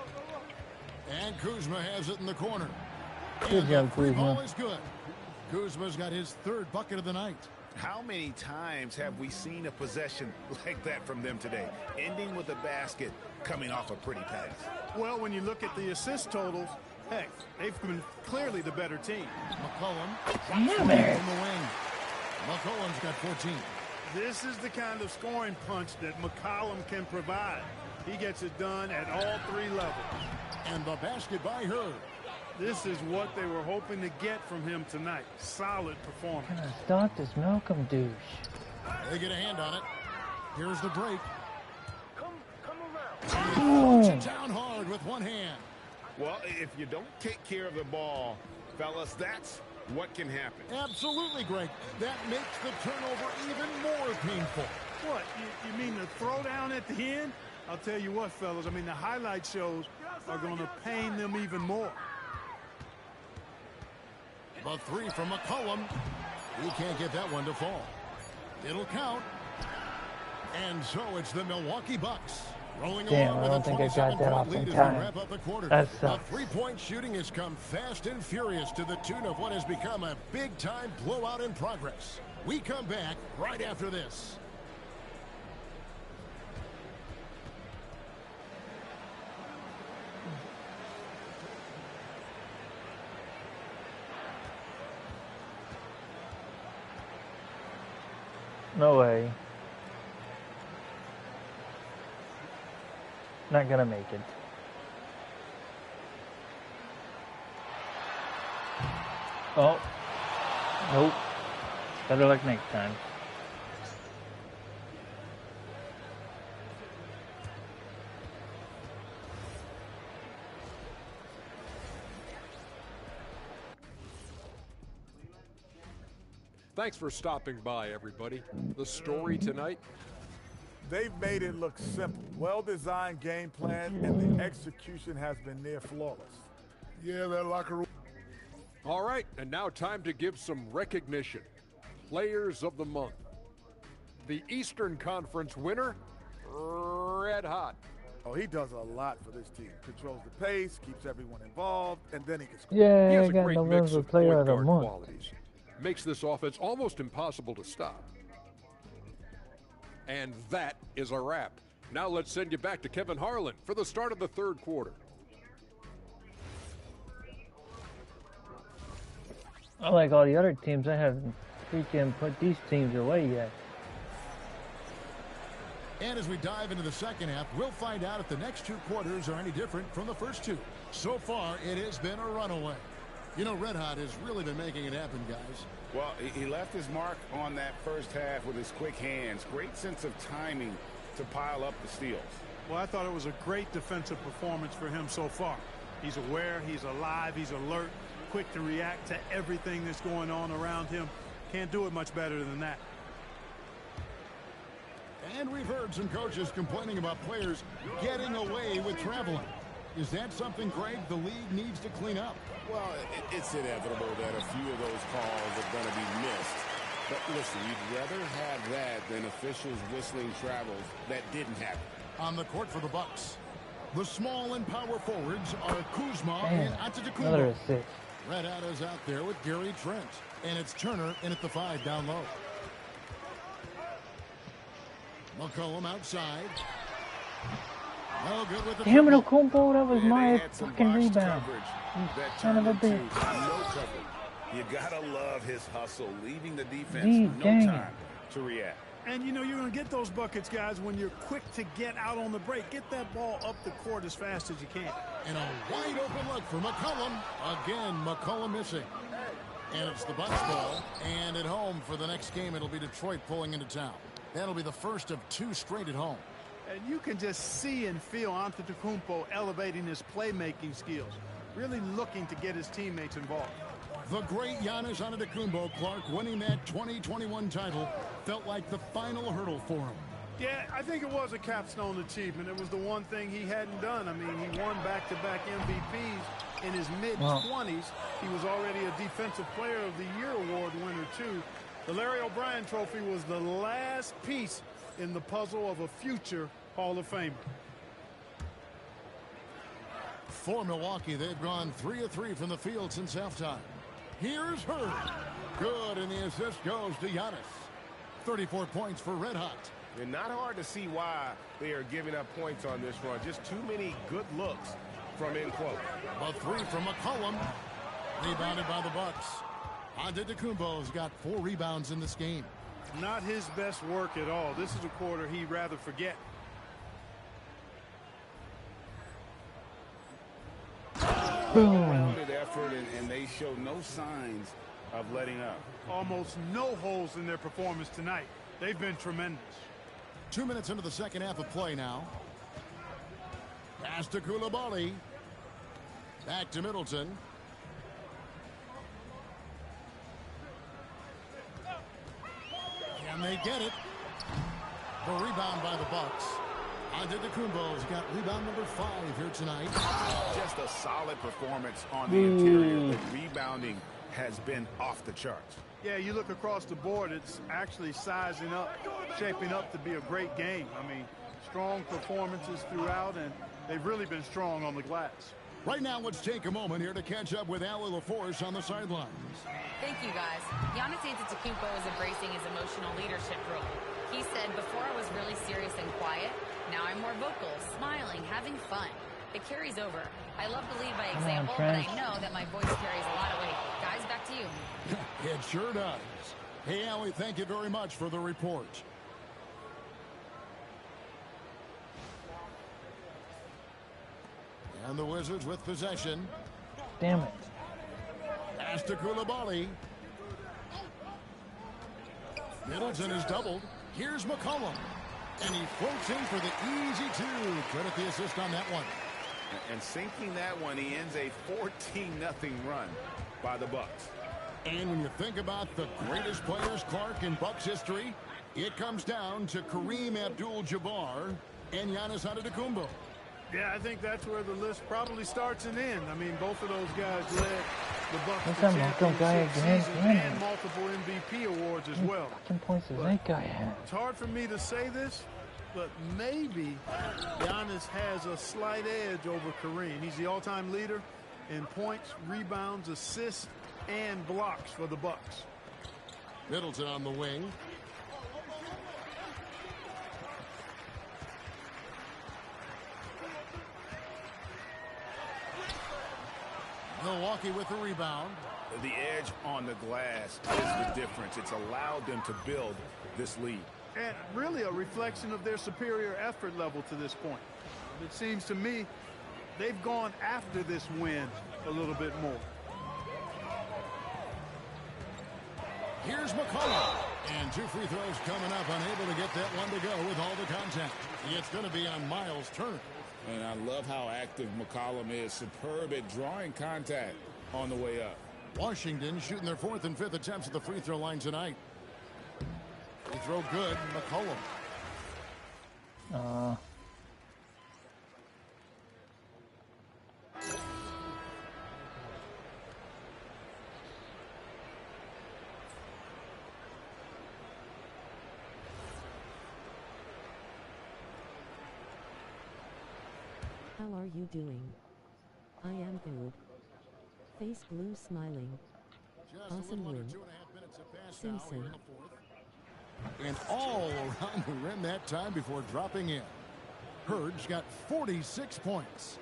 And Kuzma has it in the corner. Good And job, the free ball Kuzma. is good. Kuzma's got his third bucket of the night. How many times have we seen a possession like that from them today, ending with a basket coming off a pretty pass? Well, when you look at the assist totals, heck, they've been clearly the better team. McCollum Damn from it. the wing. McCollum's got 14. This is the kind of scoring punch that McCollum can provide. He gets it done at all three levels. And the basket by Hurd. This is what they were hoping to get from him tonight. Solid performance. Can I stop this Malcolm douche? They get a hand on it. Here's the break. Boom. Punch it down hard with one hand. Well, if you don't take care of the ball, fellas, that's what can happen. Absolutely, Greg. That makes the turnover even more painful. What, you mean the throwdown at the end? I'll tell you what, fellas, I mean, the highlight shows are going to pain them even more. The three from McCollum. He can't get that one to fall. It'll count. And so it's the Milwaukee Bucks rolling Damn, along I with don't a think I got that 27-point off lead in as time. we wrap up the quarter. That The sucks. three-point shooting has come fast and furious to the tune of what has become a big-time blowout in progress. We come back right after this. No way. Not gonna make it. Oh. Nope. Better luck next time. Thanks for stopping by, everybody. The story tonight, They've made it look simple. Well-designed game plan, and the execution has been near flawless. Yeah, that locker room. all right, and now time to give some recognition. Players of the month. The Eastern Conference winner, Red Hot. Oh, he does a lot for this team. Controls the pace, keeps everyone involved, and then he can score. He Yeah, has I a got great mix November of Player point of the guard Month. qualities. Makes this offense almost impossible to stop. And that is a wrap. Now let's send you back to Kevin Harlan for the start of the third quarter. Unlike all the other teams, I haven't freaking put these teams away yet. And as we dive into the second half, we'll find out if the next two quarters are any different from the first two. So far, it has been a runaway. You know, Red Hot has really been making it happen, guys. Well, he left his mark on that first half with his quick hands. Great sense of timing to pile up the steals. Well, I thought it was a great defensive performance for him so far. He's aware, he's alive, he's alert, quick to react to everything that's going on around him. Can't do it much better than that. And we've heard some coaches complaining about players getting away with traveling. Is that something, Greg, the league needs to clean up? Well, it's inevitable that a few of those calls are going to be missed. But listen, you'd rather have that than officials whistling travels that didn't happen. On the court for the Bucks, the small and power forwards are Kuzma Damn, and another Antetokounmpo. assist. Red Hat is out there with Gary Trent, and it's Turner in at the 5 down low. McCollum outside. No good with the Damn it, triple. Okumbo, that was Yeah, my they had some fucking botched rebound. coverage You that son of turned a into bitch. no coverage. You gotta love his hustle, leaving the defense Gee, no dang it. time to react. And you know you're going to get those buckets, guys, when you're quick to get out on the break. Get that ball up the court as fast as you can. And a wide open look for McCollum. Again, McCollum missing. And it's the Bucks ball. And at home for the next game, it'll be Detroit pulling into town. That'll be the first of 2 straight at home. And you can just see and feel Antetokounmpo elevating his playmaking skills, really looking to get his teammates involved. The great Giannis Antetokounmpo, Clark, winning that 2021 title felt like the final hurdle for him. Yeah, I think it was a capstone achievement. It was the one thing he hadn't done. I mean, he won back-to-back MVPs in his mid-20s. He was already a Defensive Player of the Year award winner, too. The Larry O'Brien Trophy was the last piece in the puzzle of a future Hall of Famer. For Milwaukee, they've gone 3 of 3 from the field since halftime. Here's Hurd. Good, and the assist goes to Giannis. 34 points for Red Hot. And not hard to see why they are giving up points on this run. Just too many good looks from in close. A 3 from McCollum. Rebounded by the Bucks. Antetokounmpo's got 4 rebounds in this game. Not his best work at all. This is a quarter he'd rather forget. Well-rounded effort, and they show no signs of letting up. Almost no holes in their performance tonight. They've been tremendous. 2 minutes into the second half of play now. Pass to Coulibaly. Back to Middleton. Can they get it? The rebound by the Bucks. Antetokounmpo's got rebound number 5 here tonight. Just a solid performance on the interior. The rebounding has been off the charts. Yeah, you look across the board, it's actually sizing up, shaping up to be a great game. I mean, strong performances throughout, and they've really been strong on the glass. Right now, let's take a moment here to catch up with Allie LaForce on the sidelines. Thank you, guys. Giannis Antetokounmpo is embracing his emotional leadership role. He said, before I was really serious and quiet, now I'm more vocal, smiling, having fun. It carries over. I love to lead by example, but I know that my voice carries a lot of weight. Guys, back to you. It sure does. Hey, Allie, thank you very much for the report. And the Wizards with possession. Damn it. Pass to Coulibaly. Middleton is doubled. Here's McCollum. And he floats in for the easy 2. Credit the assist on that one. And sinking that one, he ends a 14-0 run by the Bucks. And when you think about the greatest players, Clark, in Bucks history, it comes down to Kareem Abdul-Jabbar and Giannis Antetokounmpo. Yeah, I think that's where the list probably starts and ends. I mean, both of those guys led the Bucks to championship seasons and multiple MVP awards as well. What points does that guy have? It's hard for me to say this, but maybe Giannis has a slight edge over Kareem. He's the all-time leader in points, rebounds, assists, and blocks for the Bucks. Middleton on the wing. Milwaukee with the rebound. The edge on the glass is the difference. It's allowed them to build this lead. And really a reflection of their superior effort level to this point. It seems to me they've gone after this win a little bit more. Here's McCollum. And 2 free throws coming up, unable to get that one to go with all the contact. It's going to be on Miles Turner. And I love how active McCollum is. Superb at drawing contact on the way up. Washington shooting their 4th and 5th attempts at the free throw line tonight. Free throw good. McCollum. How are you doing? I am good. Face blue smiling. Awesome win. Simpson. And all around the rim that time before dropping in. Hurd's got 46 points.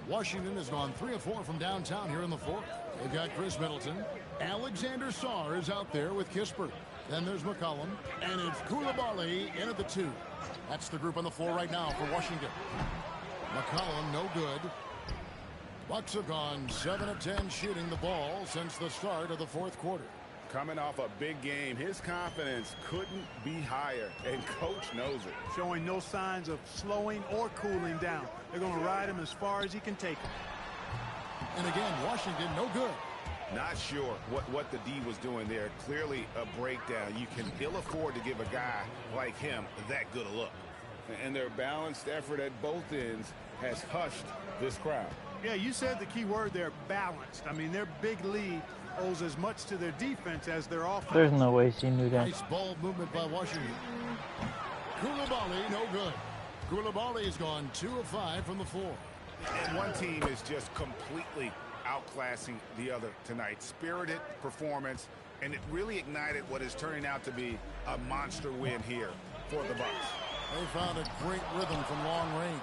Washington has gone 3 of 4 from downtown here in the fourth. They've got Chris Middleton. Alexander Sarr is out there with Kispert. Then there's McCollum. And it's Koulibaly in at the 2. That's the group on the floor right now for Washington. McCollum, no good. Bucks have gone 7 of 10 shooting the ball since the start of the fourth quarter. Coming off a big game, his confidence couldn't be higher, and Coach knows it. Showing no signs of slowing or cooling down. They're going to ride him as far as he can take him. And again, Washington, no good. Not sure what the D was doing there. Clearly a breakdown. You can ill afford to give a guy like him that good a look. And their balanced effort at both ends has hushed this crowd. Yeah, you said the key word there, balanced. I mean, their big lead owes as much to their defense as their offense. There's no way she knew that. Nice ball movement by Washington. Koulibaly, no good. Koulibaly's gone 2 of 5 from the floor. And one team is just completely outclassing the other tonight. Spirited performance, and it really ignited what is turning out to be a monster win here for the Bucks. They found a great rhythm from long range.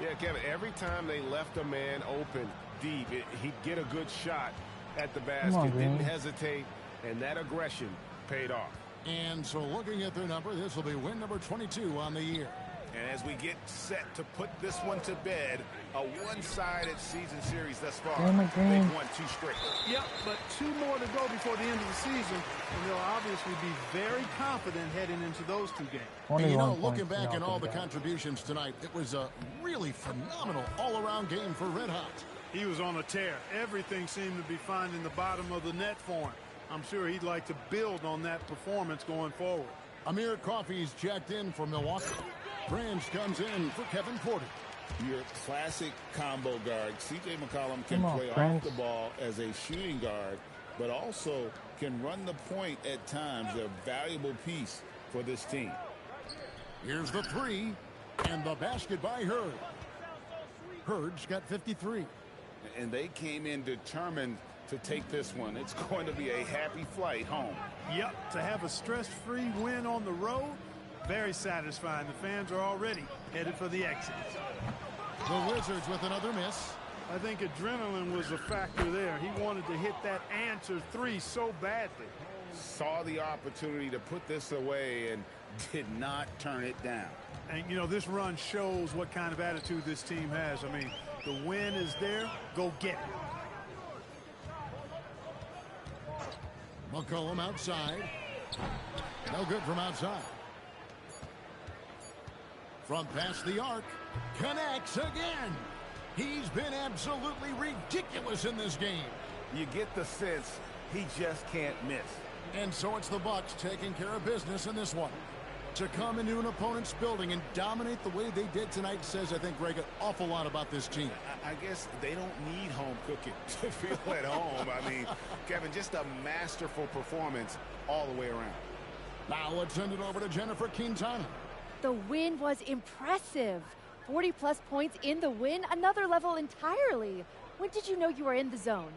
Yeah, Kevin, every time they left a man open deep, he'd get a good shot at the basket, didn't hesitate, and that aggression paid off. And so looking at their number, this will be win number 22 on the year. And as we get set to put this one to bed, a one-sided season series thus far. They've won 2 straight. Yep, but 2 more to go before the end of the season, and they'll obviously be very confident heading into those 2 games. And you know, looking back at all the contributions tonight, it was a really phenomenal all-around game for Red Hot. He was on a tear. Everything seemed to be finding the bottom of the net for him. I'm sure he'd like to build on that performance going forward. Amir Coffey's checked in for Milwaukee. Branch comes in for Kevin Porter. Your classic combo guard. C.J. McCollum can play Branch. off the ball as a shooting guard, but also can run the point at times. A valuable piece for this team. Here's the 3, and the basket by Hurd. Hurd's got 53. And they came in determined to take this one. It's going to be a happy flight home. Yep, to have a stress-free win on the road, very satisfying. The fans are already headed for the exit. The Wizards with another miss. I think adrenaline was a factor there. He wanted to hit that answer 3 so badly. Saw the opportunity to put this away and did not turn it down. And, you know, this run shows what kind of attitude this team has. I mean, the win is there. Go get it. McCollum outside. No good from outside. Front past the arc. Connects again. He's been absolutely ridiculous in this game. You get the sense he just can't miss. And so it's the Bucks taking care of business in this one. To come into an opponent's building and dominate the way they did tonight says, I think, Greg, an awful lot about this team. I guess they don't need home cooking to feel at home. I mean, Kevin, just a masterful performance all the way around. Now let's send it over to Jennifer Quintana. The win was impressive. 40-plus points in the win, another level entirely. When did you know you were in the zone?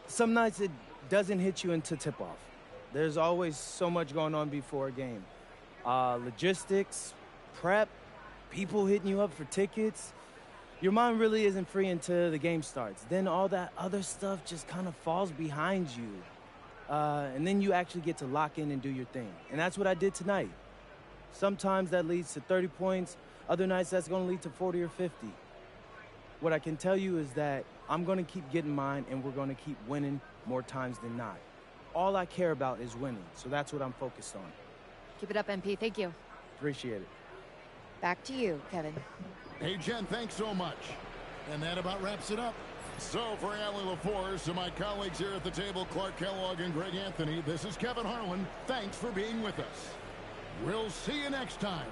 Some nights it doesn't hit you into tip-off. There's always so much going on before a game. Logistics, prep, people hitting you up for tickets. Your mind really isn't free until the game starts. Then all that other stuff just kind of falls behind you. And then you actually get to lock in and do your thing. And that's what I did tonight. Sometimes that leads to 30 points. Other nights that's going to lead to 40 or 50. What I can tell you is that I'm going to keep getting mine, and we're going to keep winning more times than not. All I care about is winning, so that's what I'm focused on. Keep it up, MP. Thank you. Appreciate it. Back to you, Kevin. Hey, Jen, thanks so much. And that about wraps it up. So for Allie LaForce and my colleagues here at the table, Clark Kellogg and Greg Anthony, this is Kevin Harlan. Thanks for being with us. We'll see you next time.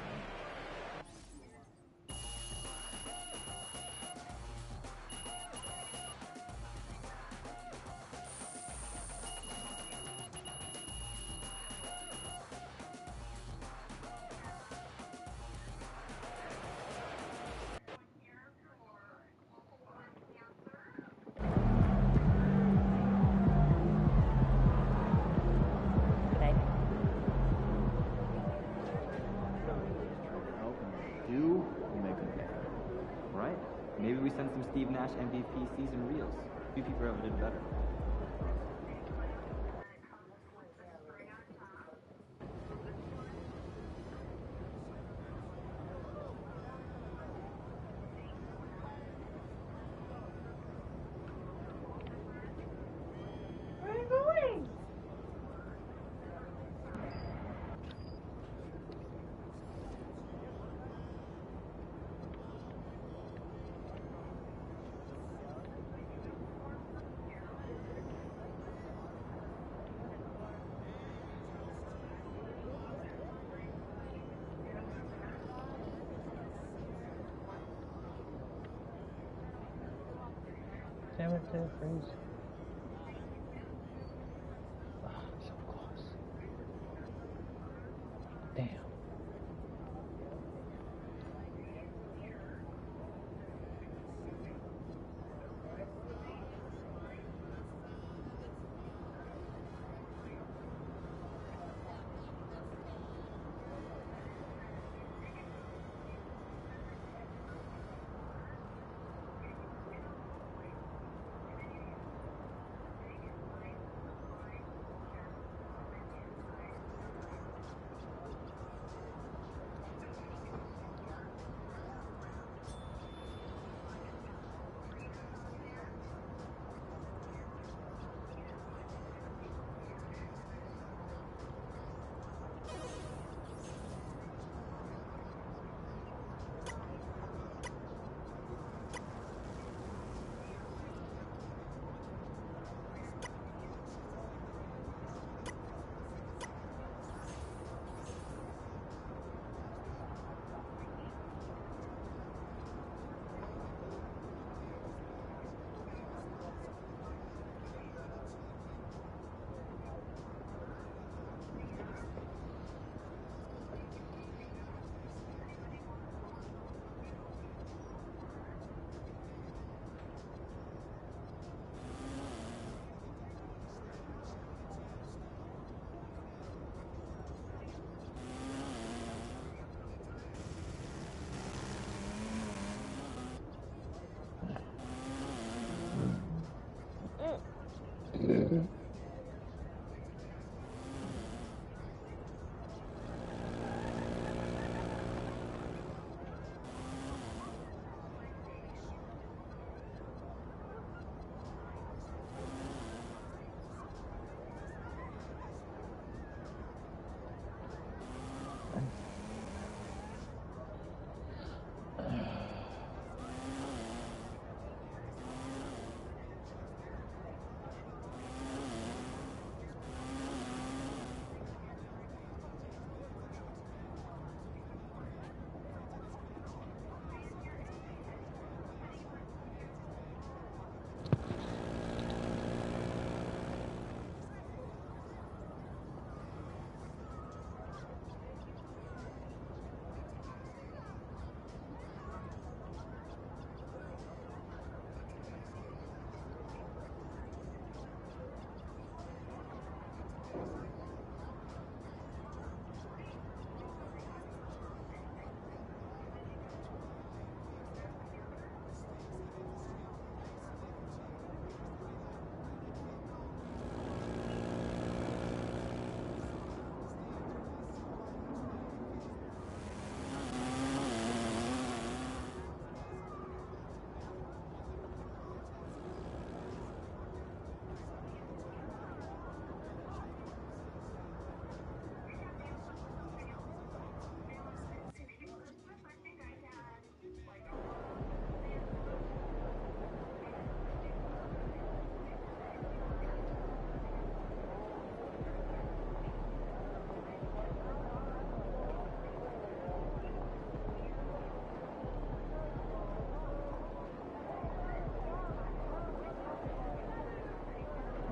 Maybe we send some Steve Nash MVP season reels. A few people ever did better. Where are you going? Damn it, did it freeze? Oh, so close. Damn.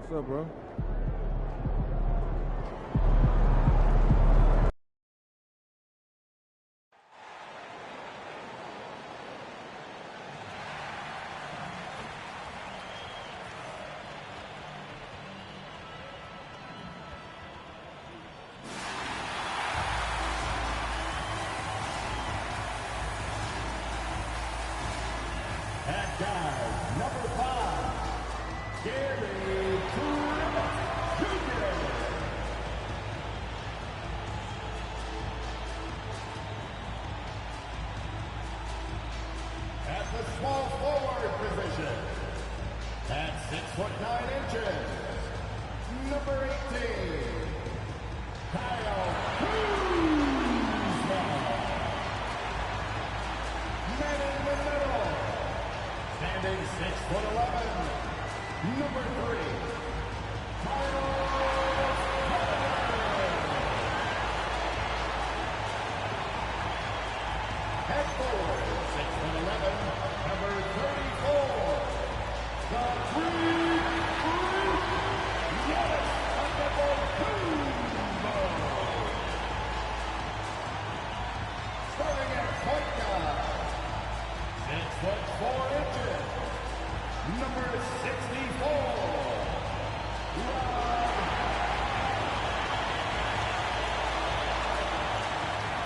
What's up, bro? And guys, number 5, Gary Trent Jr. At the small forward position, at 6'9", number 18, Kyle Kuzma. Man in the middle, standing 6'11", number 3, Kyle Head forward, 6'11", number 34, the Greek Freak, Giannis Antetokounmpo. Starting at point guard, 6'4", number 64,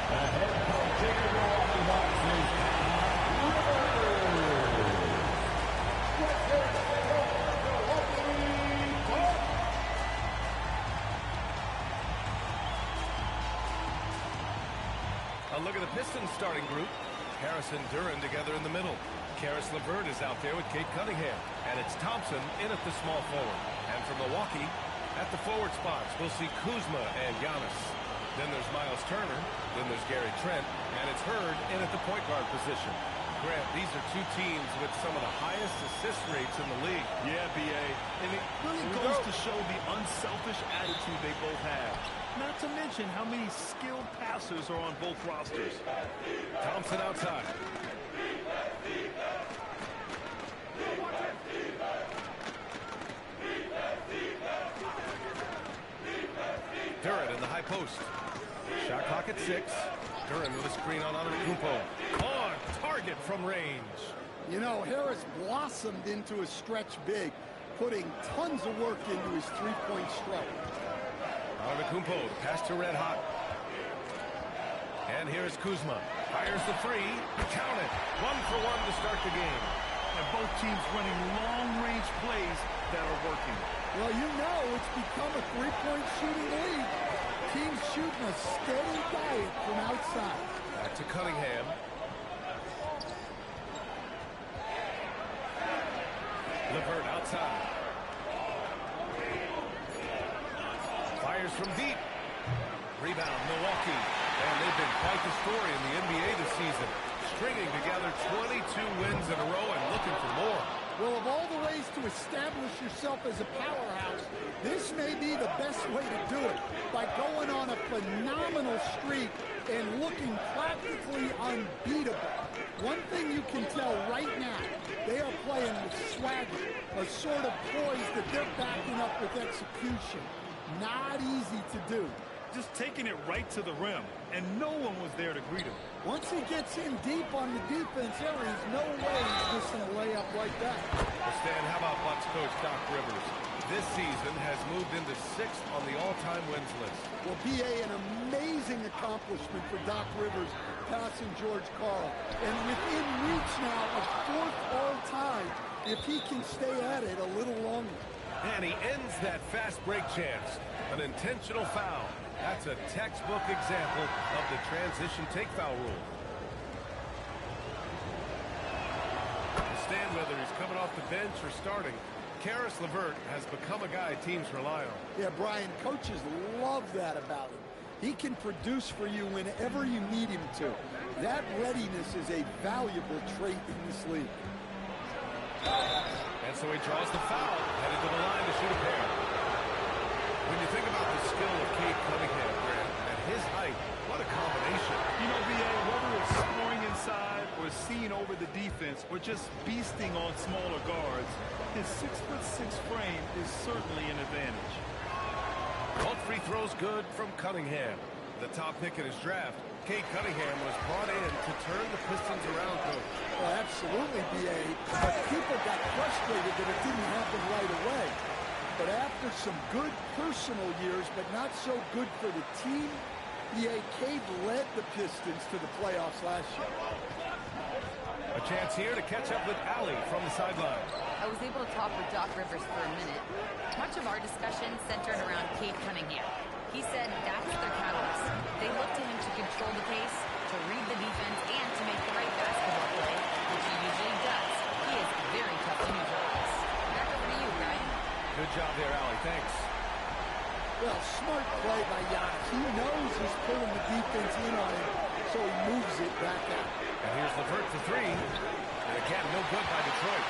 the head coach of the Milwaukee Bucks is Doc Rivers. Let's hear it for the Milwaukee Bucks. A look at the Pistons starting group. Harris and Duren together in the middle. Karis LeVert is out there with Cade Cunningham. And it's Thompson in at the small forward. And from Milwaukee, at the forward spots, we'll see Kuzma and Giannis. Then there's Miles Turner. Then there's Gary Trent. And it's Hurd in at the point guard position. Grant, these are two teams with some of the highest assist rates in the league. Yeah, B.A. And it really goes to show the unselfish attitude they both have. Not to mention how many skilled passers are on both rosters. Thompson outside. Duren in the high post. Shot clock at 6. Duren with a screen on Antetokounmpo. On target from range. You know, Harris blossomed into a stretch big, putting tons of work into his three-point stroke. Antetokounmpo, the pass to Red Hot. And here's Kuzma. Fires the 3. Count it. 1-for-1 to start the game. And both teams running long-range plays that are working. Well, you know it's become a three-point shooting league. Teams shooting a steady diet from outside. Back to Cunningham. LeVert outside. Fires from deep. Rebound, Milwaukee. And they've been quite the story in the NBA this season. Stringing together 22 wins in a row and looking for more. Well, of all the ways to establish yourself as a powerhouse, this may be the best way to do it, by going on a phenomenal streak and looking practically unbeatable. One thing you can tell right now, they are playing with swagger, a sort of poise that they're backing up with execution. Not easy to do. Just taking it right to the rim, and no one was there to greet him. Once he gets in deep on the defense, there is no way he's missing a layup like that. Well, Stan, how about Bucks coach Doc Rivers? This season has moved into 6th on the all-time wins list. Well, B.A., an amazing accomplishment for Doc Rivers, passing George Karl. And within reach now of 4th all-time, if he can stay at it a little longer. And he ends that fast break chance. An intentional foul. That's a textbook example of the transition take foul rule. Stan, whether he's coming off the bench or starting, Karis LeVert has become a guy teams rely on. Yeah, Brian, coaches love that about him. He can produce for you whenever you need him to. That readiness is a valuable trait in this league. And so he draws the foul, headed to the line to shoot a pair. When you think about the skill of Cade Cunningham, Grant, at his height, what a combination. You know, B.A., whether it's scoring inside or seeing over the defense or just beasting on smaller guards, his 6'6" frame is certainly an advantage. Both free throws good from Cunningham. The top pick in his draft, Cade Cunningham was brought in to turn the Pistons around, coach. Well, absolutely, B.A. But people got frustrated that it didn't happen right away. But after some good personal years, but not so good for the team, B.A. Cade led the Pistons to the playoffs last year. A chance here to catch up with Allie from the sideline. I was able to talk with Doc Rivers for a minute. Much of our discussion centered around Cade Cunningham. He said that's their catalyst. They look to him to control the pace, to read the defense, and to make the right basketball play, which he usually does. He is very tough to neutralize. Back over to you, Brian. Good job there, Allie. Thanks. Well, smart play by Giannis. He knows he's pulling the defense in on him, so he moves it back out. And here's LeVert for three. And again, no good by Detroit.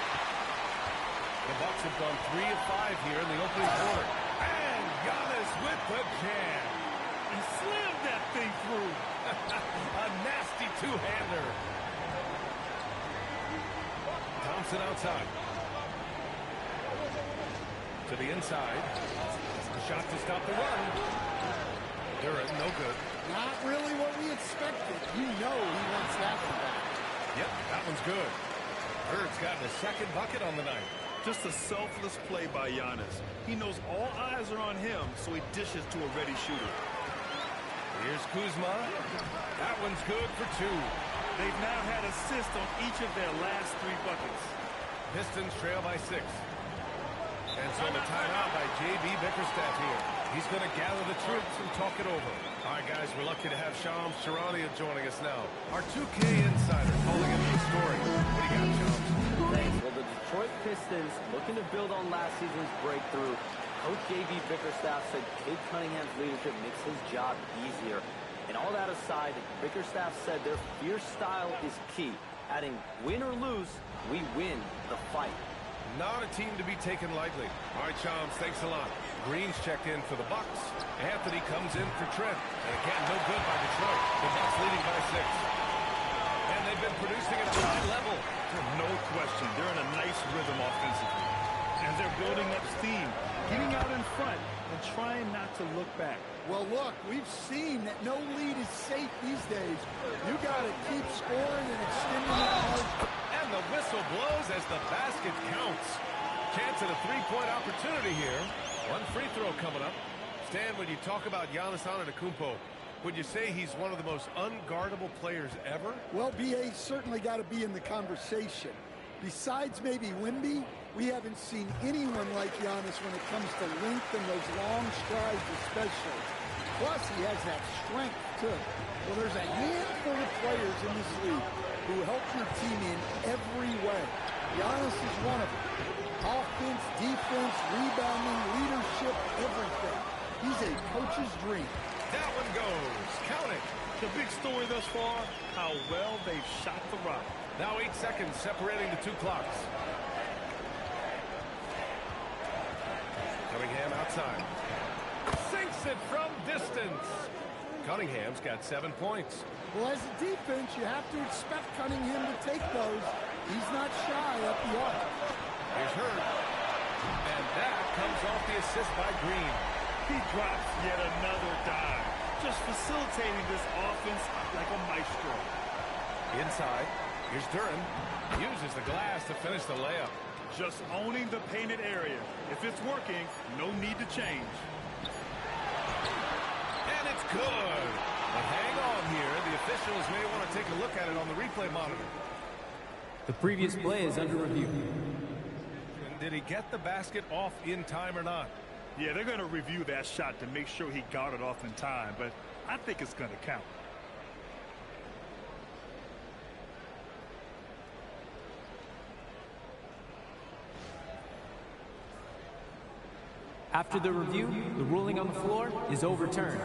The Bucks have gone 3 of 5 here in the opening quarter. And Giannis with the jam. He slammed that thing through. A nasty two-hander. Thompson outside. To the inside. Shot to stop the run. Durant, no good. Not really what we expected. You know he wants that one back. Yep, that one's good. Bird's gotten a second bucket on the night. Just a selfless play by Giannis. He knows all eyes are on him, so he dishes to a ready shooter. Here's Kuzma. That one's good for 2. They've now had assists on each of their last 3 buckets. Pistons trail by 6. And so the timeout by J.B. Bickerstaff here. He's going to gather the troops and talk it over. All right, guys, we're lucky to have Shams Charania joining us now. Our 2K insider calling in the story. What do you got, Shams? Thanks. Well, the Detroit Pistons looking to build on last season's breakthrough. Coach J.B. Bickerstaff said Cade Cunningham's leadership makes his job easier. And all that aside, Bickerstaff said their fierce style is key, adding, win or lose, we win the fight. Not a team to be taken lightly. All right, Shams, thanks a lot. Green's checked in for the Bucks. Anthony comes in for Trent. And again, no good by Detroit. The Bucks leading by 6. And they've been producing at a high level. No question. They're in a nice rhythm offensively. And they're building up steam, getting out in front and trying not to look back. Well, look, we've seen that no lead is safe these days. You got to keep scoring and extending it. And the whistle blows as the basket counts. Chance at a three-point opportunity here. One free throw coming up. Stan, when you talk about Giannis Antetokounmpo, would you say he's one of the most unguardable players ever? Well, B.A. certainly got to be in the conversation. Besides maybe Wemby, we haven't seen anyone like Giannis when it comes to length and those long strides especially. Plus, he has that strength, too. Well, there's a handful of players in this league who help your team in every way. Giannis is one of them. Offense, defense, rebounding, leadership, everything. He's a coach's dream. That one goes. Count it. The big story thus far, how well they've shot the rock. Now 8 seconds separating the 2 clocks. Cunningham outside. Sinks it from distance. Cunningham's got 7 points. Well, as a defense, you have to expect Cunningham to take those. He's not shy up the arc. Here's Hurd. And that comes off the assist by Green. He drops yet another dive. Just facilitating this offense like a maestro. Inside. Here's Duran. Uses the glass to finish the layup. Just owning the painted area. If it's working, no need to change. And it's good. But hang on here. The officials may want to take a look at it on the replay monitor. The previous play is under review. And did he get the basket off in time or not? Yeah, they're going to review that shot to make sure he got it off in time, but I think it's going to count. After the review, the ruling on the floor is overturned.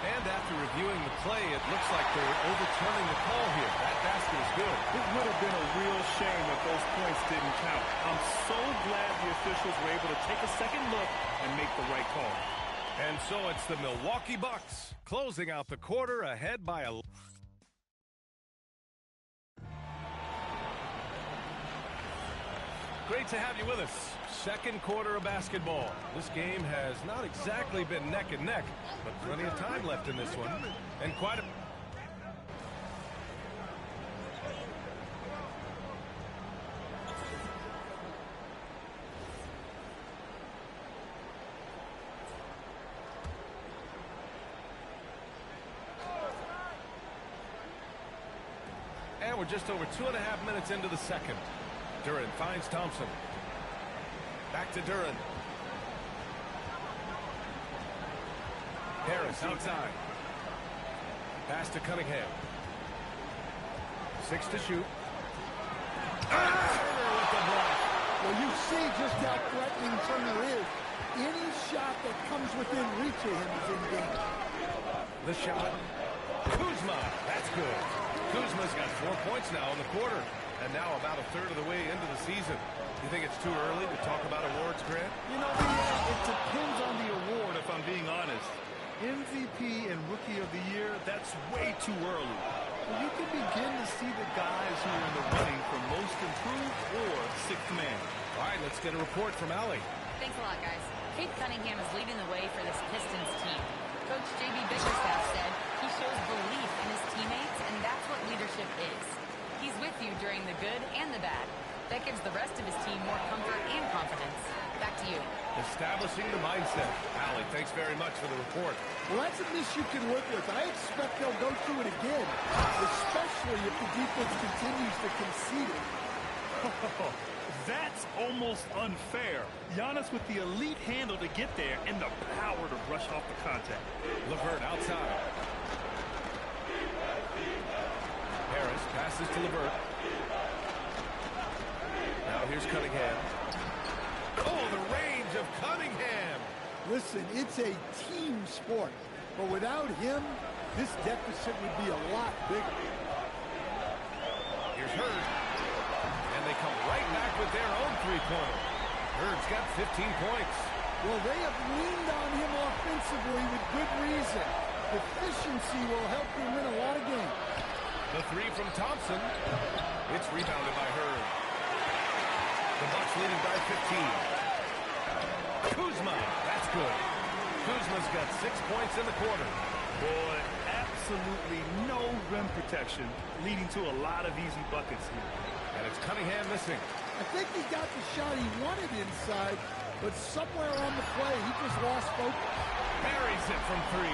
And after reviewing the play, it looks like they're overturning the call here. That basket is good. It would have been a real shame if those points didn't count. I'm so glad the officials were able to take a second look and make the right call. And so it's the Milwaukee Bucks closing out the quarter ahead by a... Great to have you with us. Second quarter of basketball. This game has not exactly been neck and neck, but plenty of time left in this one. And quite a... we're just over 2.5 minutes into the second. Duren finds Thompson. Back to Duren. Harris outside. Pass to Cunningham. 6 to shoot. Turner with the block. Well, you see just how threatening Turner is. Any shot that comes within reach of him is in danger. The shot. Kuzma. That's good. Kuzma's got 4 points now in the quarter. And now about a third of the way into the season. You think it's too early to talk about awards, Grant? You know, it depends on the award, if I'm being honest. MVP and Rookie of the Year, that's way too early. Well, you can begin to see the guys who are in the running for Most Improved or Sixth Man. All right, let's get a report from Allie. Thanks a lot, guys. Kate Cunningham is leading the way for this Pistons team. Coach J.B. Bickerstaff said he shows belief in his teammates, and that's what leadership is. He's with you during the good and the bad. That gives the rest of his team more comfort and confidence. Back to you. Establishing the mindset. Allie, thanks very much for the report. Well, that's a miss you can work with. I expect they'll go through it again, especially if the defense continues to concede it. That's almost unfair. Giannis with the elite handle to get there and the power to brush off the contact. LeVert outside. Harris passes to LeVert. Now here's Cunningham. Oh, the range of Cunningham. Listen, it's a team sport, but without him, this deficit would be a lot bigger. Here's Hurd. And they come right back with their own three-pointer. Hurd's got 15 points. Well, they have leaned on him offensively with good reason. Efficiency will help you win a lot of games. The three from Thompson. It's rebounded by Hurd. The Bucks leading by 15. Kuzma, that's good. Kuzma's got 6 points in the quarter. Boy, absolutely no rim protection, leading to a lot of easy buckets here. And it's Cunningham missing. I think he got the shot he wanted inside, but somewhere on the play, he just lost focus. Buries it from 3.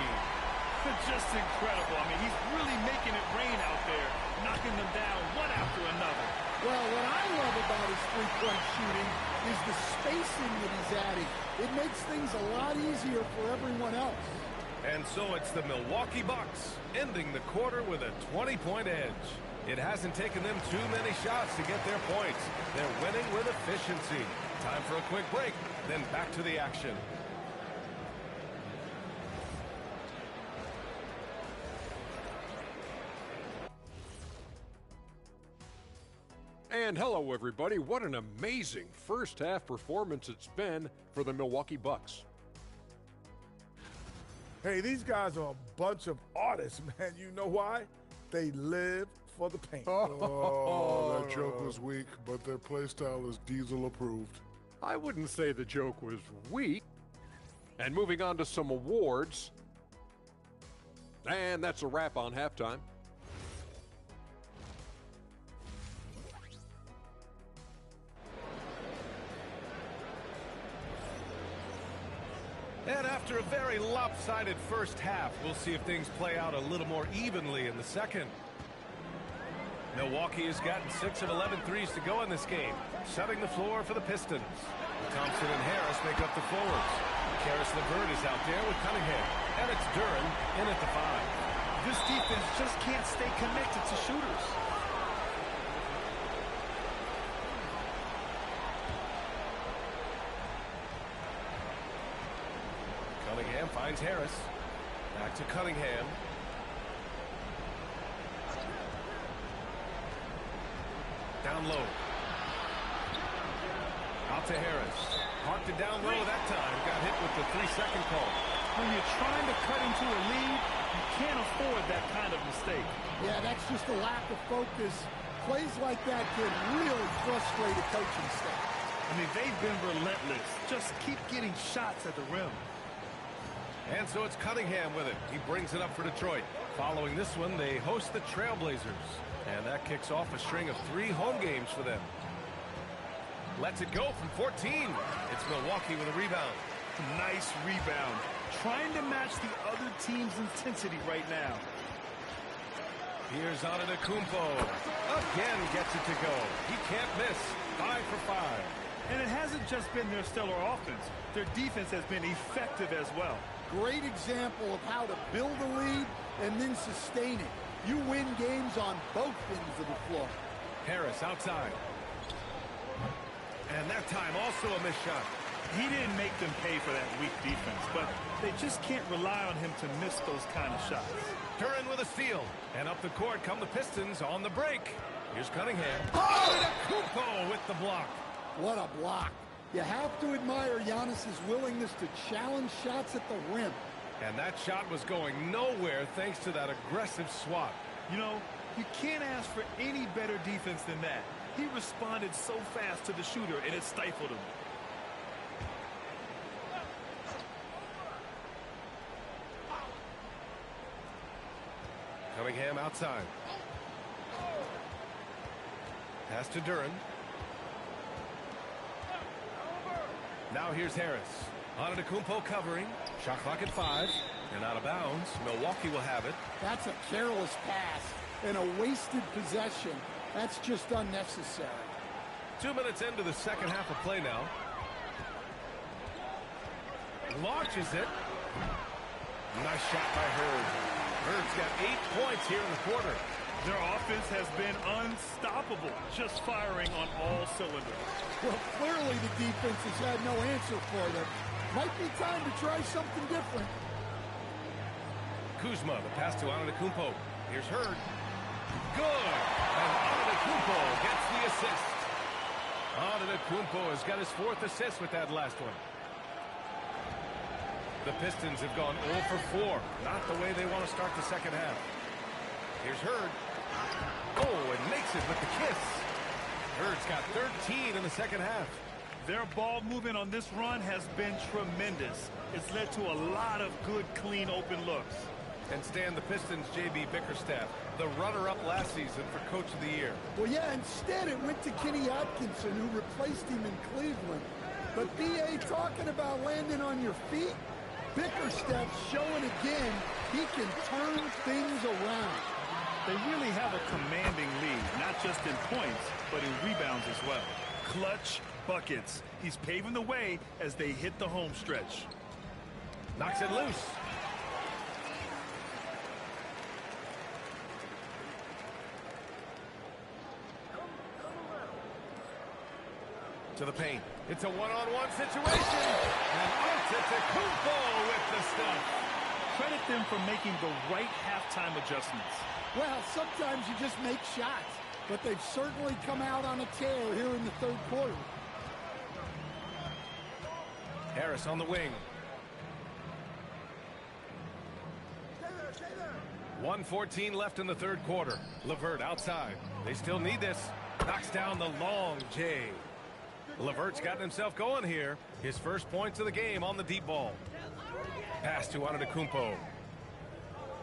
Just incredible. I mean, he's really making it rain out there, knocking them down one after another. Well, what I love about his three-point shooting is the spacing that he's adding. It makes things a lot easier for everyone else. And so it's the Milwaukee Bucks ending the quarter with a 20-point edge. It hasn't taken them too many shots to get their points. They're winning with efficiency. Time for a quick break, then back to the action. And hello, everybody. What an amazing first-half performance it's been for the Milwaukee Bucks. Hey, these guys are a bunch of artists, man. You know why? They live for the paint. Oh, that joke was weak, but their play style is Diesel approved. I wouldn't say the joke was weak. And moving on to some awards. And that's a wrap on halftime. And after a very lopsided first half, we'll see if things play out a little more evenly in the second. Milwaukee has gotten 6 of 11 threes to go in this game, setting the floor for the Pistons. Thompson and Harris make up the forwards. Caris LeVert is out there with Cunningham. And it's Duren in at the 5. This defense just can't stay connected to shooters. Cunningham finds Harris. Back to Cunningham. Down low. Out to Harris. Parked it down low that time. Got hit with the 3-second call. When you're trying to cut into a lead, you can't afford that kind of mistake. Yeah, that's just a lack of focus. Plays like that can really frustrate a coaching staff. I mean, they've been relentless. Just keep getting shots at the rim. And so it's Cunningham with it. He brings it up for Detroit. Following this one, they host the Trailblazers. And that kicks off a string of 3 home games for them. Lets it go from 14. It's Milwaukee with a rebound. Nice rebound. Trying to match the other team's intensity right now. Here's Antetokounmpo. Again gets it to go. He can't miss. 5 for 5. And it hasn't just been their stellar offense. Their defense has been effective as well. Great example of how to build a lead and then sustain it. You win games on both ends of the floor. Harris outside. And that time also a missed shot. He didn't make them pay for that weak defense, but they just can't rely on him to miss those kind of shots. Duren with a steal. And up the court come the Pistons on the break. Here's Cunningham. Antetokounmpo with the block. What a block. You have to admire Giannis's willingness to challenge shots at the rim. And that shot was going nowhere thanks to that aggressive swat. You know, you can't ask for any better defense than that. He responded so fast to the shooter, and it stifled him. Cunningham outside. Pass to Duren. Now here's Harris. Antetokounmpo covering. Shot clock at 5. And out of bounds. Milwaukee will have it. That's a careless pass and a wasted possession. That's just unnecessary. 2 minutes into the second half of play now. Launches it. Nice shot by Hurd. Hurd's got 8 points here in the quarter. Their offense has been unstoppable, just firing on all cylinders. Well, clearly the defense has had no answer for them. Might be time to try something different. Kuzma, the pass to Antetokounmpo. Here's Hurd. Good. And Antetokounmpo gets the assist. Antetokounmpo has got his 4th assist with that last one. The Pistons have gone 0 for 4. Not the way they want to start the second half. Here's Hurd. Oh, and makes it with the kiss. Hurd's got 13 in the second half. Their ball movement on this run has been tremendous. It's led to a lot of good, clean, open looks. And Stan, the Pistons' J.B. Bickerstaff, the runner-up last season for Coach of the Year. Well, yeah, instead it went to Kenny Atkinson, who replaced him in Cleveland. But B.A. talking about landing on your feet, Bickerstaff's showing again he can turn things around. They really have a commanding lead, not just in points, but in rebounds as well. Clutch buckets. He's paving the way as they hit the home stretch. Knocks it loose. To the paint. It's a one-on-one situation. And Antetokounmpo with the stuff. Credit them for making the right halftime adjustments. Well, sometimes you just make shots, but they've certainly come out on a tear here in the third quarter. Harris on the wing. 1:14 left in the third quarter. LeVert outside. They still need this. Knocks down the long J. LeVert's gotten himself going here. His first points of the game on the deep ball. Pass to Antetokounmpo.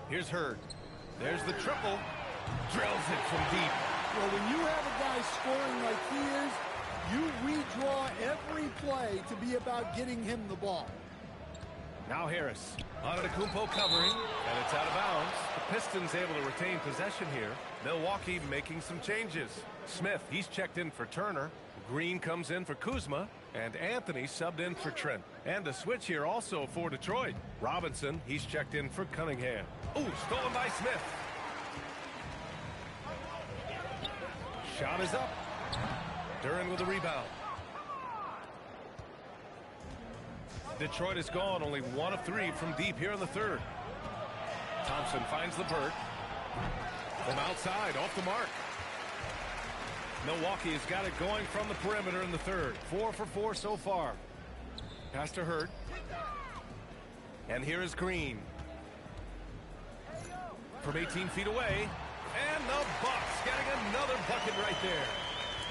Here's Hurd. There's the triple. Drills it from deep. Well, when you have a guy scoring like he is, you redraw every play to be about getting him the ball. Now Harris. Antetokounmpo covering, and it's out of bounds. The Pistons able to retain possession here. Milwaukee making some changes. Smith, he's checked in for Turner. Green comes in for Kuzma, and Anthony subbed in for Trent. And a switch here also for Detroit. Robinson, he's checked in for Cunningham. Ooh, stolen by Smith. Shot is up. Duren with a rebound. Detroit is gone, only 1 of 3 from deep here in the third. Thompson finds LeVert. From outside, off the mark. Milwaukee has got it going from the perimeter in the third. 4 for 4 so far. Pass to Hurd. And here is Green. From 18 feet away. And the Bucks getting another bucket right there.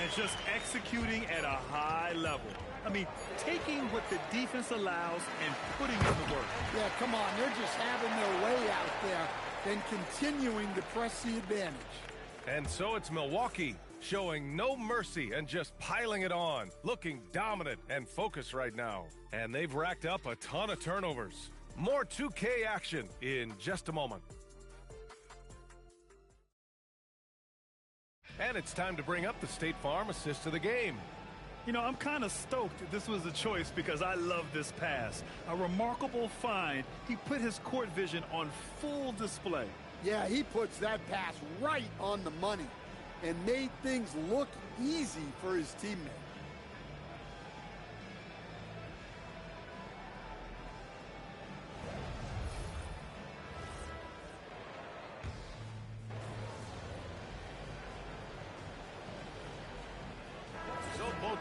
And just executing at a high level. I mean, taking what the defense allows and putting in the work. Yeah, come on. They're just having their way out there and continuing to press the advantage. And so it's Milwaukee showing no mercy and just piling it on. Looking dominant and focused right now. And they've racked up a ton of turnovers. More 2K action in just a moment. And it's time to bring up the State Farm assist of the game. You know, I'm kind of stoked this was a choice because I love this pass. A remarkable find. He put his court vision on full display. Yeah, he puts that pass right on the money and made things look easy for his teammate.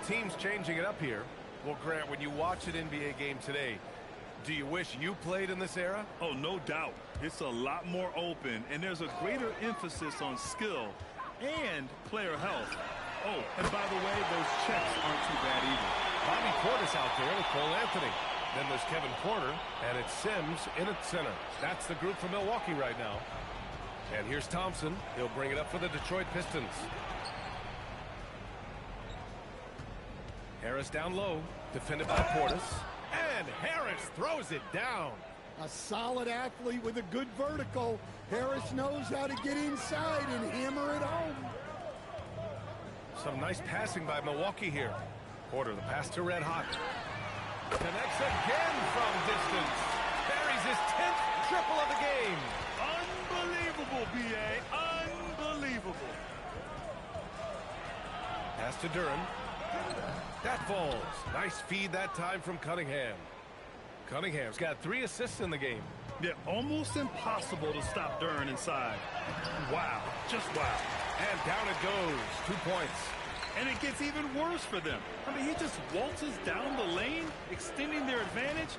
Teams changing it up here. Well, Grant, when you watch an NBA game today, do you wish you played in this era? Oh, no doubt. It's a lot more open, and there's a greater emphasis on skill and player health. Oh, and by the way, those checks aren't too bad either. Bobby Portis out there with Cole Anthony. Then there's Kevin Porter, and it's Sims in at center. That's the group for Milwaukee right now. And here's Thompson. He'll bring it up for the Detroit Pistons. Harris down low, defended by Portis. And Harris throws it down. A solid athlete with a good vertical. Harris knows how to get inside and hammer it home. Some nice passing by Milwaukee here. Porter, the pass to Red Hot. Connects again from distance. Buries his 10th triple of the game. Unbelievable, B.A. Unbelievable. Pass to Duren. That falls. Nice feed that time from Cunningham. Cunningham's got 3 assists in the game. Yeah, almost impossible to stop Duren inside. Wow, just wow. And down it goes. 2 points. And it gets even worse for them. I mean, he just waltzes down the lane, extending their advantage.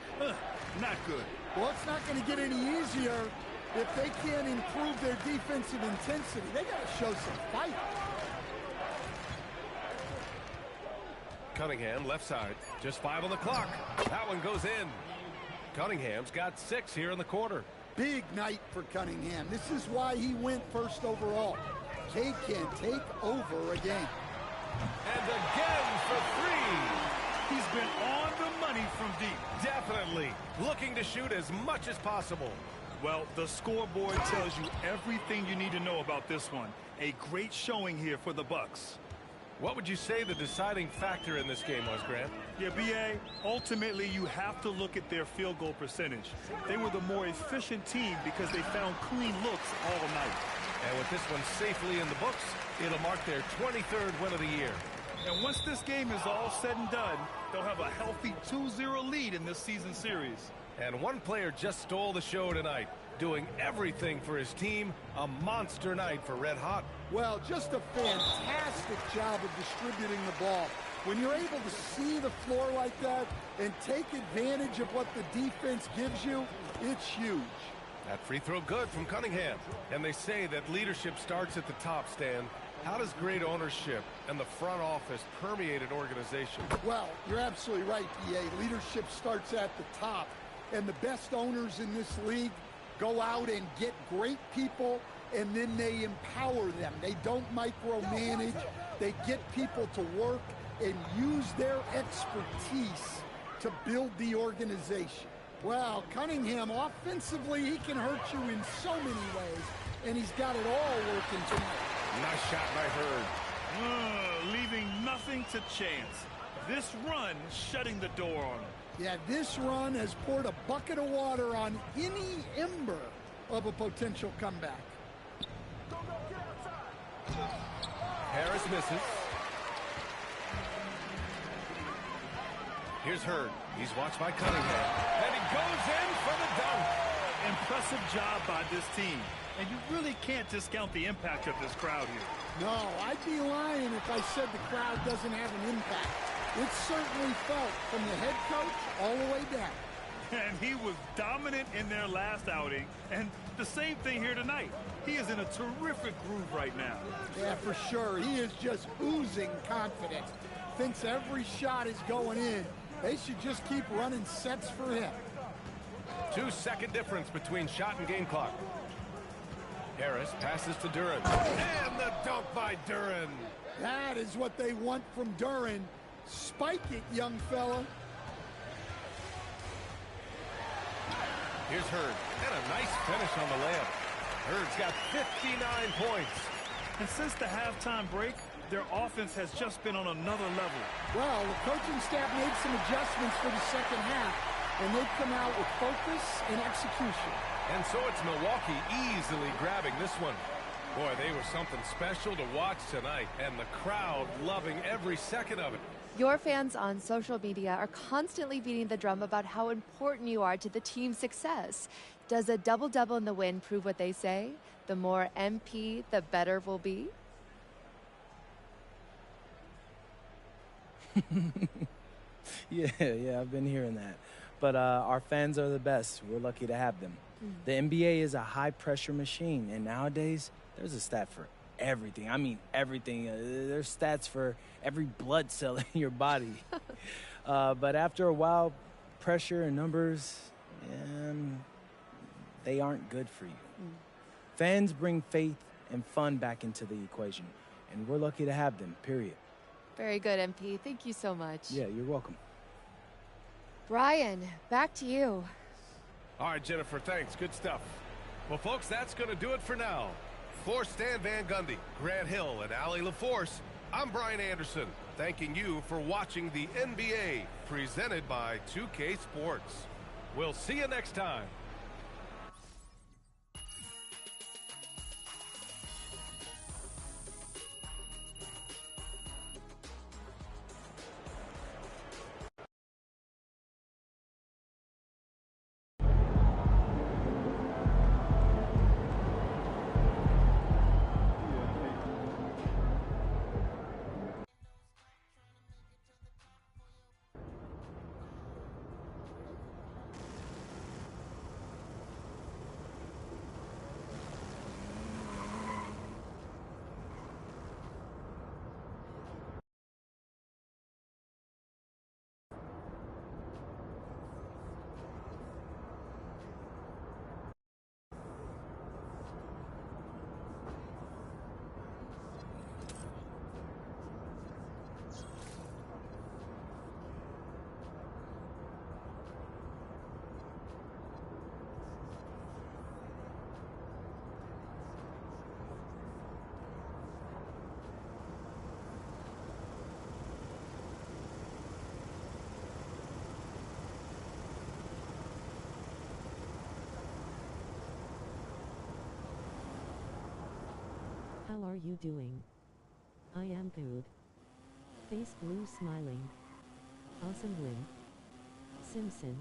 Not good. Well, it's not going to get any easier if they can't improve their defensive intensity. They got to show some fight. Cunningham, left side. Just 5 on the clock. That one goes in. Cunningham's got 6 here in the quarter. Big night for Cunningham. This is why he went first overall. Cade can take over again. And again for 3. He's been on the money from deep. Definitely. Looking to shoot as much as possible. Well, the scoreboard tells you everything you need to know about this one. A great showing here for the Bucks. What would you say the deciding factor in this game was, Grant? Yeah, B.A., ultimately you have to look at their field goal percentage. They were the more efficient team because they found clean looks all night. And with this one safely in the books, it'll mark their 23rd win of the year. And once this game is all said and done, they'll have a healthy 2-0 lead in this season series. And one player just stole the show tonight, doing everything for his team. A monster night for Red Hot. Well, just a fantastic job of distributing the ball. When you're able to see the floor like that and take advantage of what the defense gives you, it's huge. That free throw good from Cunningham. And they say that leadership starts at the top, Stan. How does great ownership and the front office permeate an organization? Well, you're absolutely right, PA. Leadership starts at the top. And the best owners in this league go out and get great people, and then they empower them. They don't micromanage. They get people to work and use their expertise to build the organization. Well, Cunningham, offensively, he can hurt you in so many ways, and he's got it all working tonight. Nice shot by Hurd. Leaving nothing to chance. This run shutting the door on him. Yeah, this run has poured a bucket of water on any ember of a potential comeback. Harris misses. Here's Hurd. He's watched by Cunningham. And he goes in for the dunk. Impressive job by this team. And you really can't discount the impact of this crowd here. No, I'd be lying if I said the crowd doesn't have an impact. It's certainly felt from the head coach all the way down. And he was dominant in their last outing. And the same thing here tonight. He is in a terrific groove right now. Yeah, for sure. He is just oozing confidence. Thinks every shot is going in. They should just keep running sets for him. 2-second difference between shot and game clock. Harris passes to Duren. And the dunk by Duren. That is what they want from Duren. Spike it, young fella. Here's Hurd. And a nice finish on the layup. Hurd's got 59 points. And since the halftime break, their offense has just been on another level. Well, the coaching staff made some adjustments for the second half, and they've come out with focus and execution. And so it's Milwaukee easily grabbing this one. Boy, they were something special to watch tonight, and the crowd loving every second of it. Your fans on social media are constantly beating the drum about how important you are to the team's success. Does a double-double in the win prove what they say? The more MP, the better we'll be? Yeah, I've been hearing that. But our fans are the best. We're lucky to have them. The NBA is a high-pressure machine, and nowadays, there's a stat for everything. I mean, everything. There's stats for every blood cell in your body. But after a while, pressure and numbers, they aren't good for you. Fans bring faith and fun back into the equation, and we're lucky to have them, period. Very good, MP. Thank you so much. Yeah, you're welcome. Brian, back to you. All right, Jennifer, thanks. Good stuff. Well, folks, that's going to do it for now. For Stan Van Gundy, Grant Hill, and Allie LaForce, I'm Brian Anderson, thanking you for watching the NBA, presented by 2K Sports. We'll see you next time. How are you doing? I am good. Face blue smiling. Awesome win. Simpson.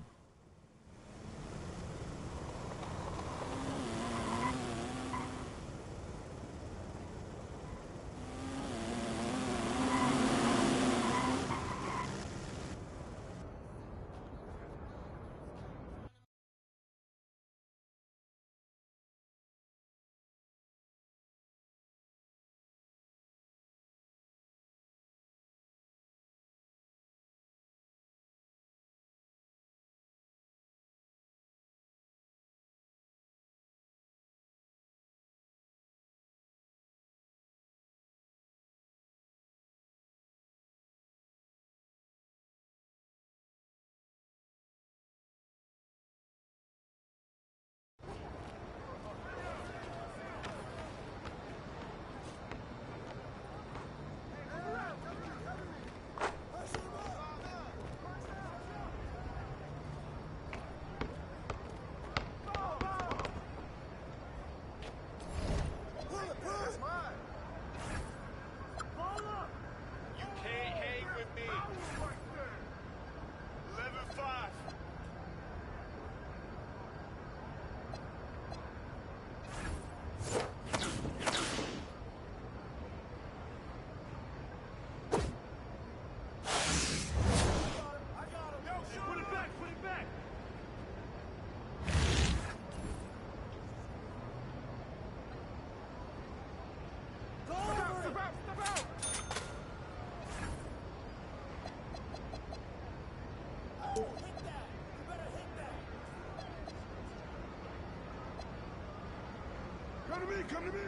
Come to me, come to me.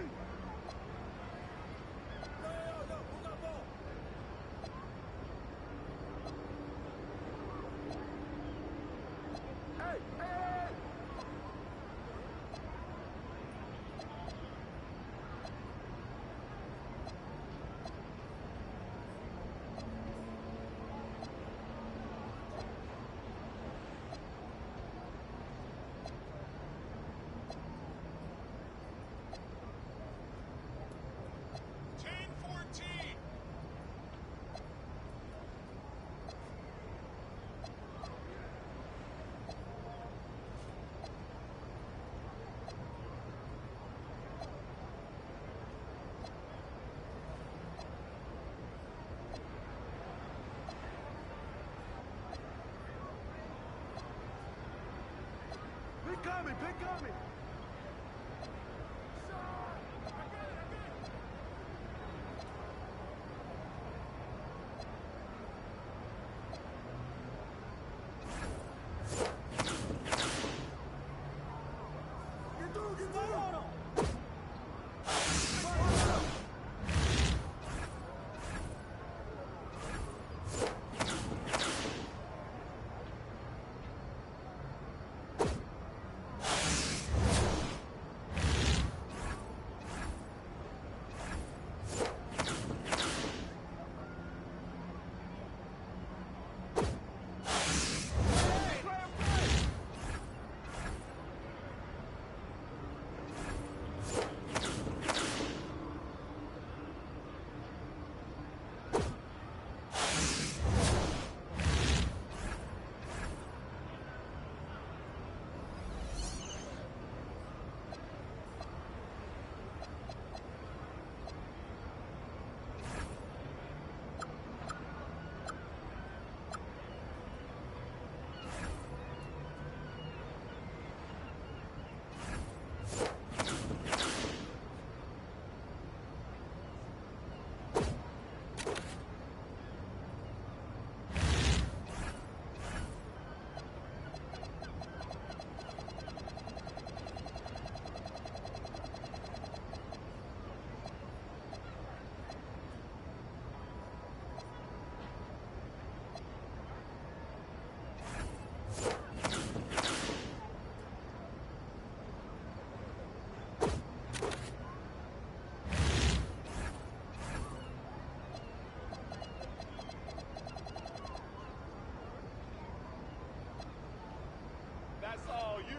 That's all you.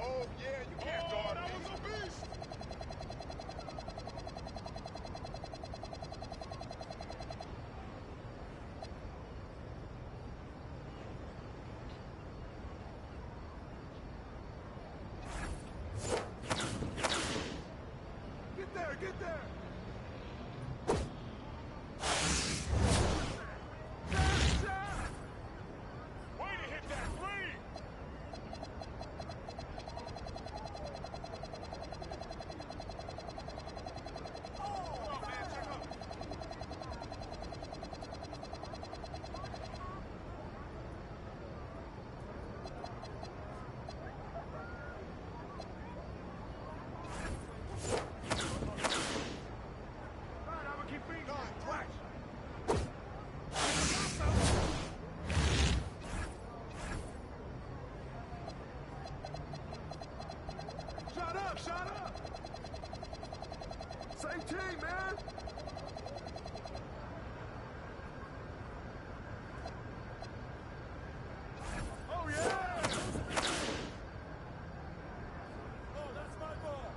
Oh, yeah, you can't guard me. That was a beast. Get there, get there. Way to hit that three. Shut up! Same team, man! Oh, yeah! Oh, that's my ball!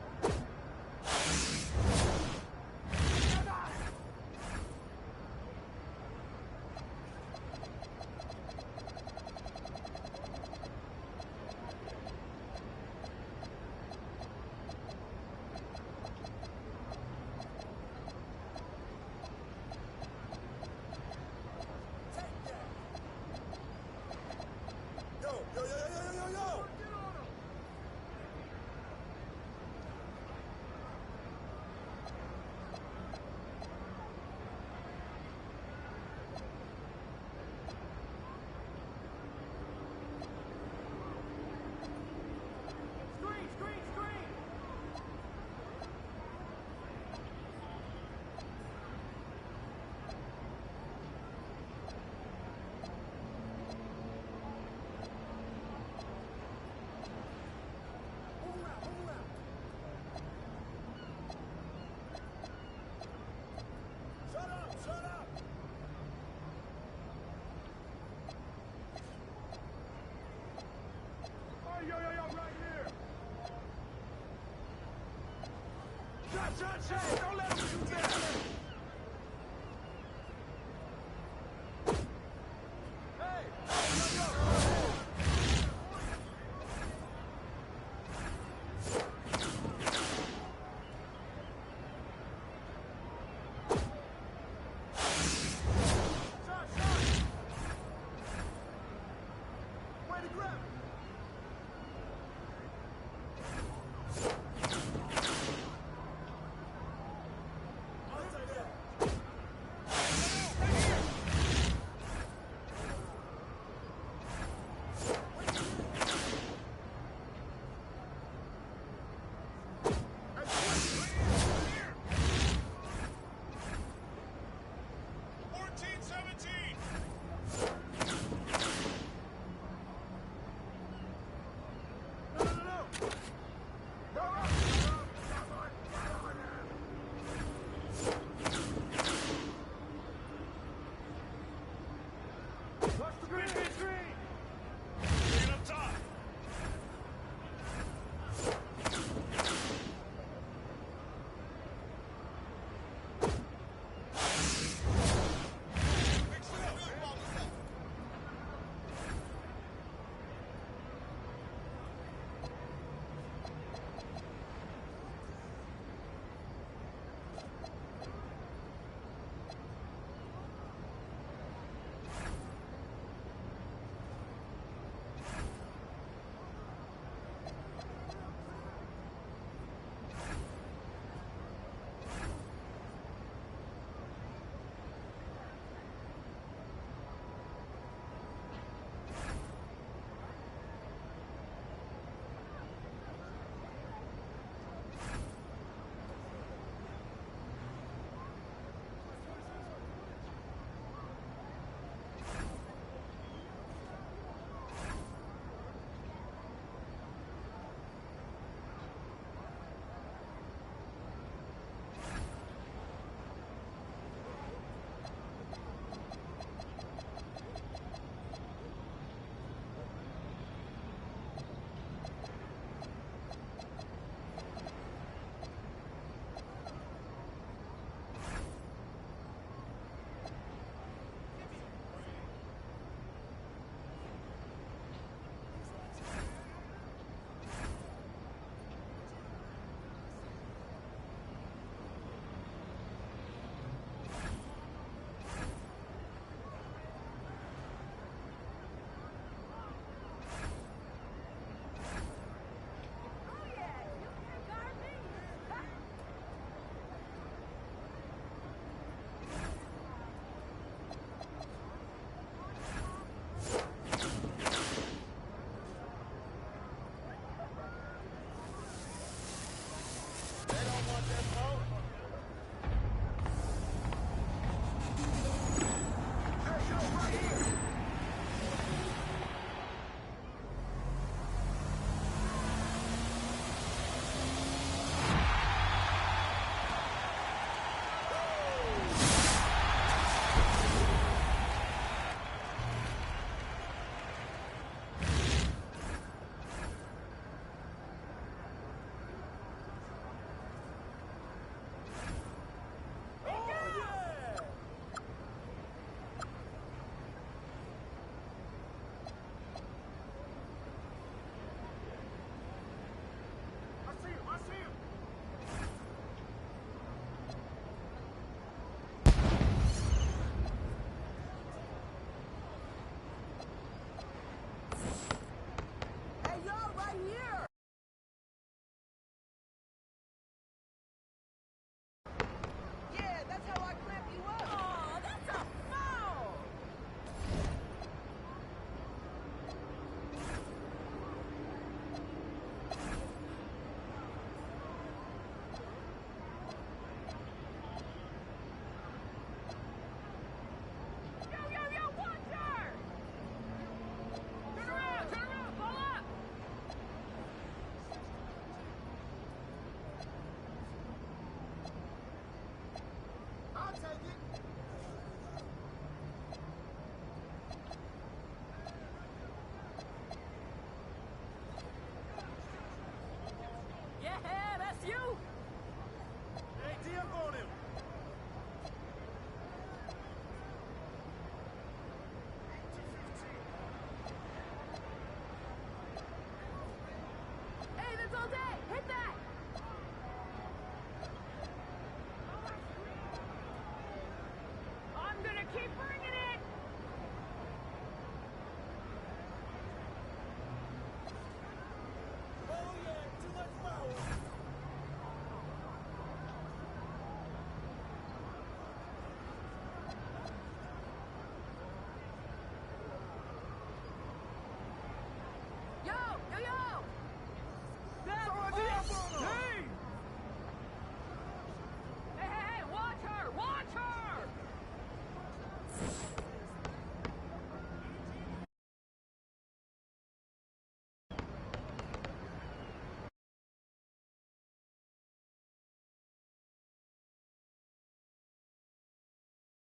Yo, right here. Shot. Don't let him shoot that. Hey, yo. take it.